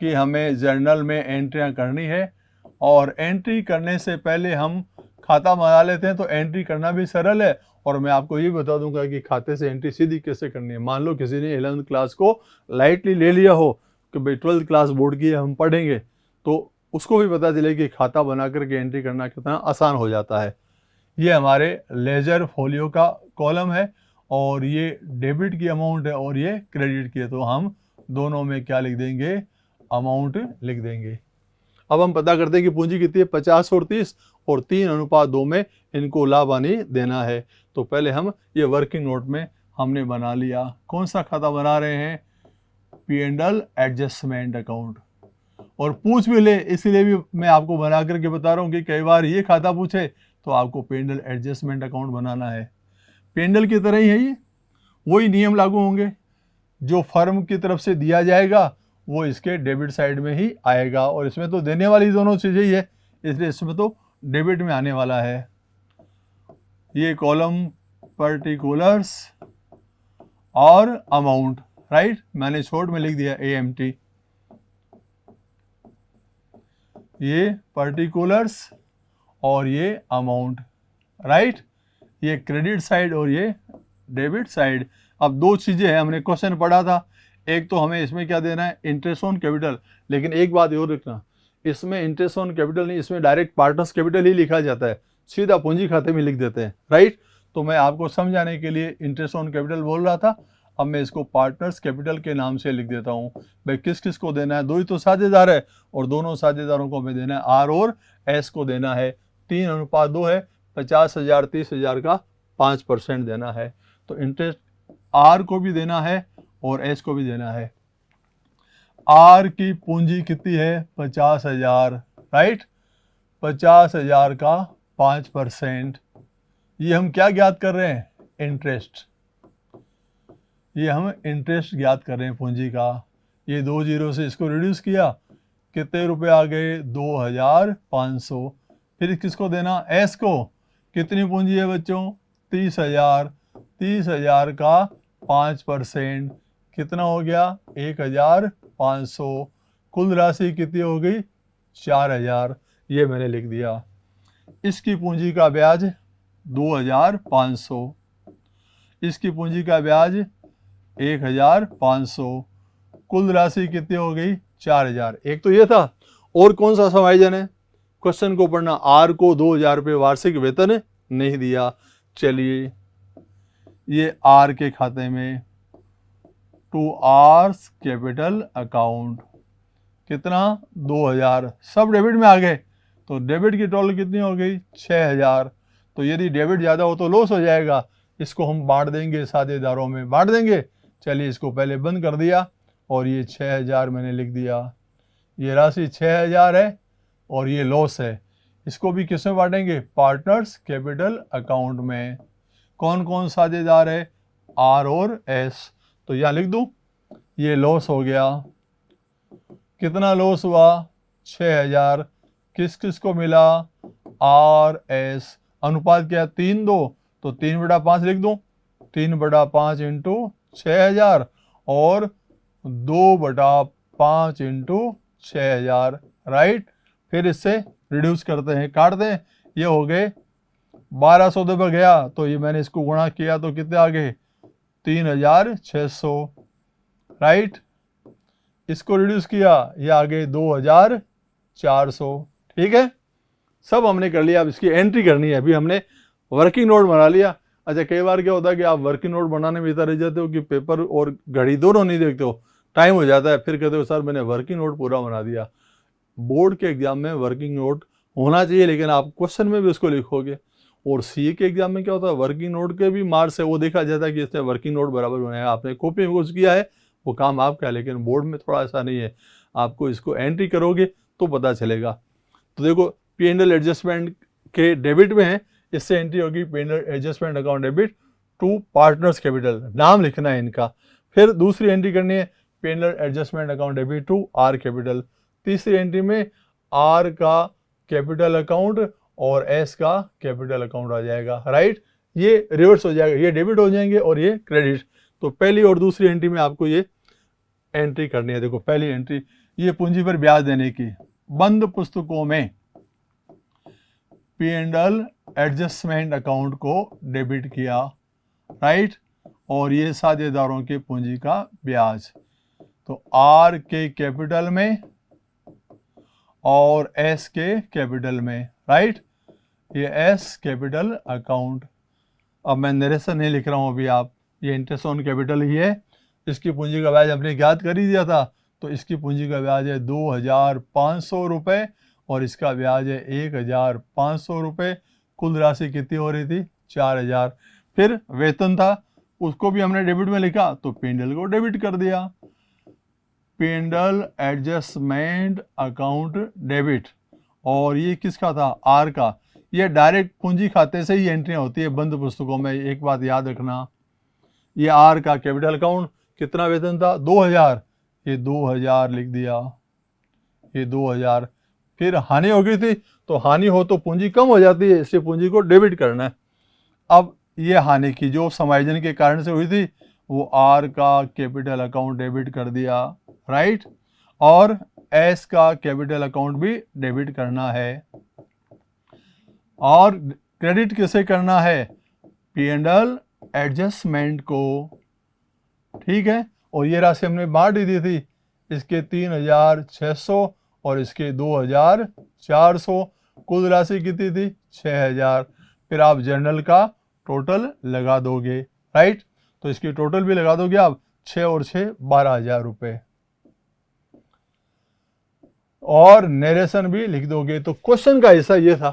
कि हमें जर्नल में एंट्रियां करनी है, और एंट्री करने से पहले हम खाता बना लेते हैं तो एंट्री करना भी सरल है। और मैं आपको ये बता दूंगा कि खाते से एंट्री सीधी कैसे करनी है। मान लो किसी ने 11th क्लास को लाइटली ले लिया हो कि भाई 12th क्लास बोर्ड की हम पढ़ेंगे, तो उसको भी पता चले कि खाता बना करके एंट्री करना कितना आसान हो जाता है। ये हमारे लेजर फोलियो का कॉलम है, और ये डेबिट की अमाउंट है और ये क्रेडिट की है, तो हम दोनों में क्या लिख देंगे, अमाउंट लिख देंगे। अब हम पता करते हैं कि पूंजी कितनी है, 50 और 30, और 3:2 में इनको लाभ हानि देना है। तो पहले हम ये वर्किंग नोट में हमने बना लिया। कौन सा खाता बना रहे हैं, P&L एडजस्टमेंट अकाउंट। और पूछ भी ले, इसलिए भी मैं आपको बना करके बता रहा हूँ कि कई बार ये खाता पूछे तो आपको P&L एडजस्टमेंट अकाउंट बनाना है। P&L की तरह ही है ये, वही नियम लागू होंगे। जो फर्म की तरफ से दिया जाएगा वो इसके डेबिट साइड में ही आएगा, और इसमें तो देने वाली दोनों चीज़ें ही है, इसलिए इसमें तो डेबिट में आने वाला है। ये कॉलम पर्टिकुलर्स और अमाउंट, राइट, मैंने शॉर्ट में लिख दिया AMT। ये पर्टिकुलर्स और ये अमाउंट, राइट, ये क्रेडिट साइड और ये डेबिट साइड। अब दो चीज़ें हैं, हमने क्वेश्चन पढ़ा था, एक तो हमें इसमें क्या देना है, इंटरेस्ट ऑन कैपिटल। लेकिन एक बात और रखना, इसमें इंटरेस्ट ऑन कैपिटल नहीं, इसमें डायरेक्ट पार्टनर्स कैपिटल ही लिखा जाता है। सीधा पूंजी खाते में लिख देते हैं, राइट। तो मैं आपको समझाने के लिए इंटरेस्ट ऑन कैपिटल बोल रहा था, अब मैं इसको पार्टनर्स कैपिटल के नाम से लिख देता हूँ। भाई किस किस को देना है, दो ही तो साझेदार है और दोनों साझेदारों को हमें देना है, आर और एस को देना है। 3:2 है, 50,000 30,000 का 5% देना है। तो इंटरेस्ट आर को भी देना है और एस को भी देना है। आर की पूंजी कितनी है, 50,000, राइट। 50,000 का 5%, ये हम क्या ज्ञात कर रहे हैं, इंटरेस्ट। ये हम इंटरेस्ट ज्ञात कर रहे हैं पूंजी का। ये 2 जीरो से इसको रिड्यूस किया, कितने रुपए आ गए, 2,500। फिर किसको देना, एस को। कितनी पूंजी है बच्चों, 30,000। 30,000 का 5% कितना हो गया, 1,500। कुल राशि कितनी हो गई, 4,000। ये मैंने लिख दिया। इसकी पूंजी का ब्याज 2,500, इसकी पूंजी का ब्याज 1,500। कुल राशि कितनी हो गई, 4,000। एक तो ये था। और कौन सा समायोजन है, क्वेश्चन को पढ़ना। आर को 2,000 रुपये वार्षिक वेतन नहीं दिया। चलिए ये आर के खाते में, टू आर्स कैपिटल अकाउंट, कितना, 2,000। सब डेबिट में आ गए, तो डेबिट की टोटल कितनी हो गई, 6,000। तो यदि डेबिट ज़्यादा हो तो लॉस हो जाएगा, इसको हम बांट देंगे, साझेदारों में बांट देंगे। चलिए इसको पहले बंद कर दिया और ये 6,000 मैंने लिख दिया। ये राशि 6,000 है और ये लॉस है। इसको भी किस में बांटेंगे, पार्टनर्स कैपिटल अकाउंट में। कौन कौन साझेदार है, आर और एस। तो यहाँ लिख दूँ, ये लॉस हो गया। कितना लॉस हुआ, 6,000। किस किस को मिला, आर एस। अनुपात क्या है, 3:2, तो 3/5 लिख दूं। 3/5 इंटू 6,000 और 2/5 इंटू 6,000, राइट। फिर इससे रिड्यूस करते हैं, काटते हैं। ये हो गए 1,200 दबा गया, तो ये मैंने इसको गुणा किया तो कितने आ गए, 3,600, राइट। इसको रिड्यूस किया, ये आ गए 2,400, ठीक है। सब हमने कर लिया। अब इसकी एंट्री करनी है। अभी हमने वर्किंग नोट बना लिया। अच्छा, कई बार क्या होता है कि आप वर्किंग नोट बनाने में इतना रह जाते हो कि पेपर और घड़ी दोनों नहीं देखते हो, टाइम हो जाता है, फिर कहते हो सर मैंने वर्किंग नोट पूरा बना दिया। बोर्ड के एग्जाम में वर्किंग नोट होना चाहिए, लेकिन आप क्वेश्चन में भी उसको लिखोगे। और सीए के एग्जाम में क्या होता है, वर्किंग नोट के भी मार्क्स है, वो देखा जाता है कि इसने वर्किंग नोट बराबर बनाया, आपने कॉपी में कुछ किया है, वो काम आपका है। लेकिन बोर्ड में थोड़ा ऐसा नहीं है, आपको इसको एंट्री करोगे तो पता चलेगा। तो देखो, P&L एडजस्टमेंट के डेबिट में है, इससे एंट्री होगी P&L adjustment account debit to partners capital, नाम लिखना है इनका। फिर दूसरी एंट्री करनी है P&L adjustment account debit to R capital. तीसरी एंट्री में आर का कैपिटल अकाउंट और एस का कैपिटल अकाउंट आ जाएगा, राइट। ये रिवर्स हो जाएगा, ये डेबिट हो जाएंगे और ये क्रेडिट। तो पहली और दूसरी एंट्री में आपको ये एंट्री करनी है। देखो, पहली एंट्री, ये पूंजी पर ब्याज देने की। बंद पुस्तकों में P&L एडजस्टमेंट अकाउंट को डेबिट किया, राइट। और ये साझेदारों के पूंजी का ब्याज। तो आर के कैपिटल में और एस के कैपिटल में, राइट। ये एस कैपिटल अकाउंट। अब मैं नरेशन नहीं लिख रहा हूँ अभी, आप ये इंटरेस्ट ऑन कैपिटल ही है। इसकी पूंजी का ब्याज हमने ज्ञात कर ही दिया था, तो इसकी पूंजी का ब्याज है 2,500 रुपये और इसका ब्याज है 1,500 रुपये। कुल राशि कितनी हो रही थी, 4,000। फिर वेतन था, उसको भी हमने डेबिट में लिखा, तो P&L को डेबिट कर दिया। P&L adjustment account debit. और ये किसका था, आर का। ये डायरेक्ट पूंजी खाते से ही एंट्री होती है बंद पुस्तकों में, एक बात याद रखना। ये आर का कैपिटल अकाउंट, कितना वेतन था, 2,000, ये 2,000 लिख दिया, ये 2,000। फिर हानि हो गई थी, तो हानि हो तो पूंजी कम हो जाती है, इसलिए पूंजी को डेबिट करना है। अब ये हानि की जो समायोजन के कारण से हुई थी, वो आर का कैपिटल अकाउंट डेबिट कर दिया, राइट। और एस का कैपिटल अकाउंट भी डेबिट करना है। और क्रेडिट किसे करना है, P&L एडजस्टमेंट को, ठीक है। और ये राशि हमने बांट ही दी थी, इसके 3,600 और इसके 2,400। कुल राशि कितनी थी 6000। फिर आप जनरल का टोटल लगा दोगे, राइट। तो इसकी टोटल भी लगा दोगे आप, 6 और 6 12,000 रुपए, और नरेशन भी लिख दोगे। तो क्वेश्चन का हिस्सा ये था।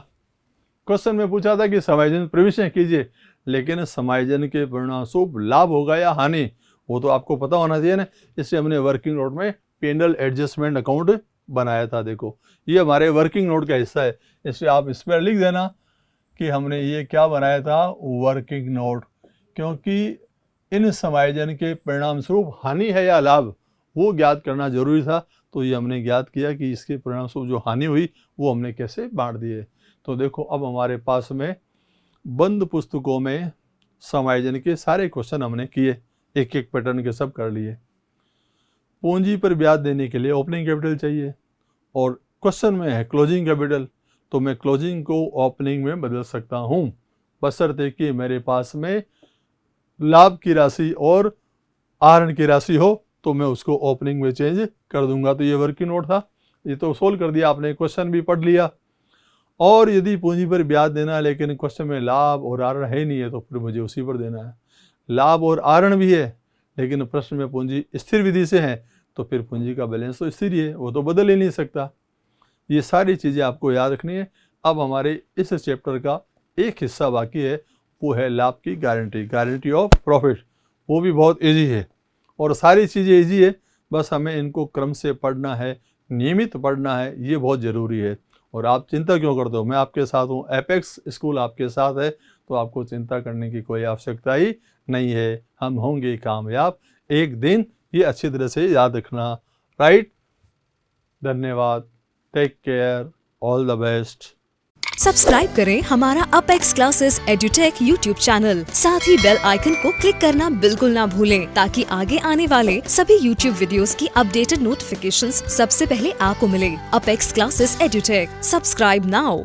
क्वेश्चन में पूछा था कि समायोजन प्रविष्ट कीजिए, लेकिन समायोजन के परिणामस्वरूप लाभ होगा या हानि, वो तो आपको पता होना चाहिए ना। इसलिए हमने वर्किंग नोट में पेनल एडजस्टमेंट अकाउंट बनाया था। देखो ये हमारे वर्किंग नोट का हिस्सा है, इसलिए आप इस पर लिख देना कि हमने ये क्या बनाया था, वर्किंग नोट। क्योंकि इन समायोजन के परिणाम स्वरूप हानि है या लाभ, वो ज्ञात करना जरूरी था। तो ये हमने ज्ञात किया कि इसके परिणाम स्वरूप जो हानि हुई वो हमने कैसे बांट दिए। तो देखो अब हमारे पास में बंद पुस्तकों में समायोजन के सारे क्वेश्चन हमने किए, एक एक पैटर्न के सब कर लिए। पूंजी पर ब्याज देने के लिए ओपनिंग कैपिटल चाहिए, और क्वेश्चन में है क्लोजिंग कैपिटल, तो मैं क्लोजिंग को ओपनिंग में बदल सकता हूँ, बशर्ते कि मेरे पास में लाभ की राशि और आहरण की राशि हो, तो मैं उसको ओपनिंग में चेंज कर दूंगा। तो ये वर्किंग नोट था, ये तो सोल्व कर दिया आपने, क्वेश्चन भी पढ़ लिया। और यदि पूंजी पर ब्याज देना है लेकिन क्वेश्चन में लाभ और आहरण है नहीं है, तो फिर मुझे उसी पर देना है। लाभ और आहरण भी है लेकिन प्रश्न में पूंजी स्थिर विधि से है, तो फिर पूंजी का बैलेंस तो स्थिर ही है, वो तो बदल ही नहीं सकता। ये सारी चीज़ें आपको याद रखनी है। अब हमारे इस चैप्टर का एक हिस्सा बाकी है, वो है लाभ की गारंटी, गारंटी ऑफ प्रॉफिट। वो भी बहुत ईजी है और सारी चीज़ें ईजी है, बस हमें इनको क्रम से पढ़ना है, नियमित पढ़ना है, ये बहुत ज़रूरी है। और आप चिंता क्यों करते हो, मैं आपके साथ हूँ, एपेक्स स्कूल आपके साथ है, तो आपको चिंता करने की कोई आवश्यकता ही नहीं है। हम होंगे कामयाब एक दिन, ये अच्छी तरह से याद रखना, राइट। धन्यवाद, take care, all the best. Subscribe करें हमारा Apex Classes Edutech YouTube channel, साथ ही बेल आइकन को क्लिक करना बिल्कुल ना भूलें, ताकि आगे आने वाले सभी यूट्यूब वीडियोस की अपडेटेड नोटिफिकेशंस सबसे पहले आपको मिले। Apex Classes Edutech, subscribe now.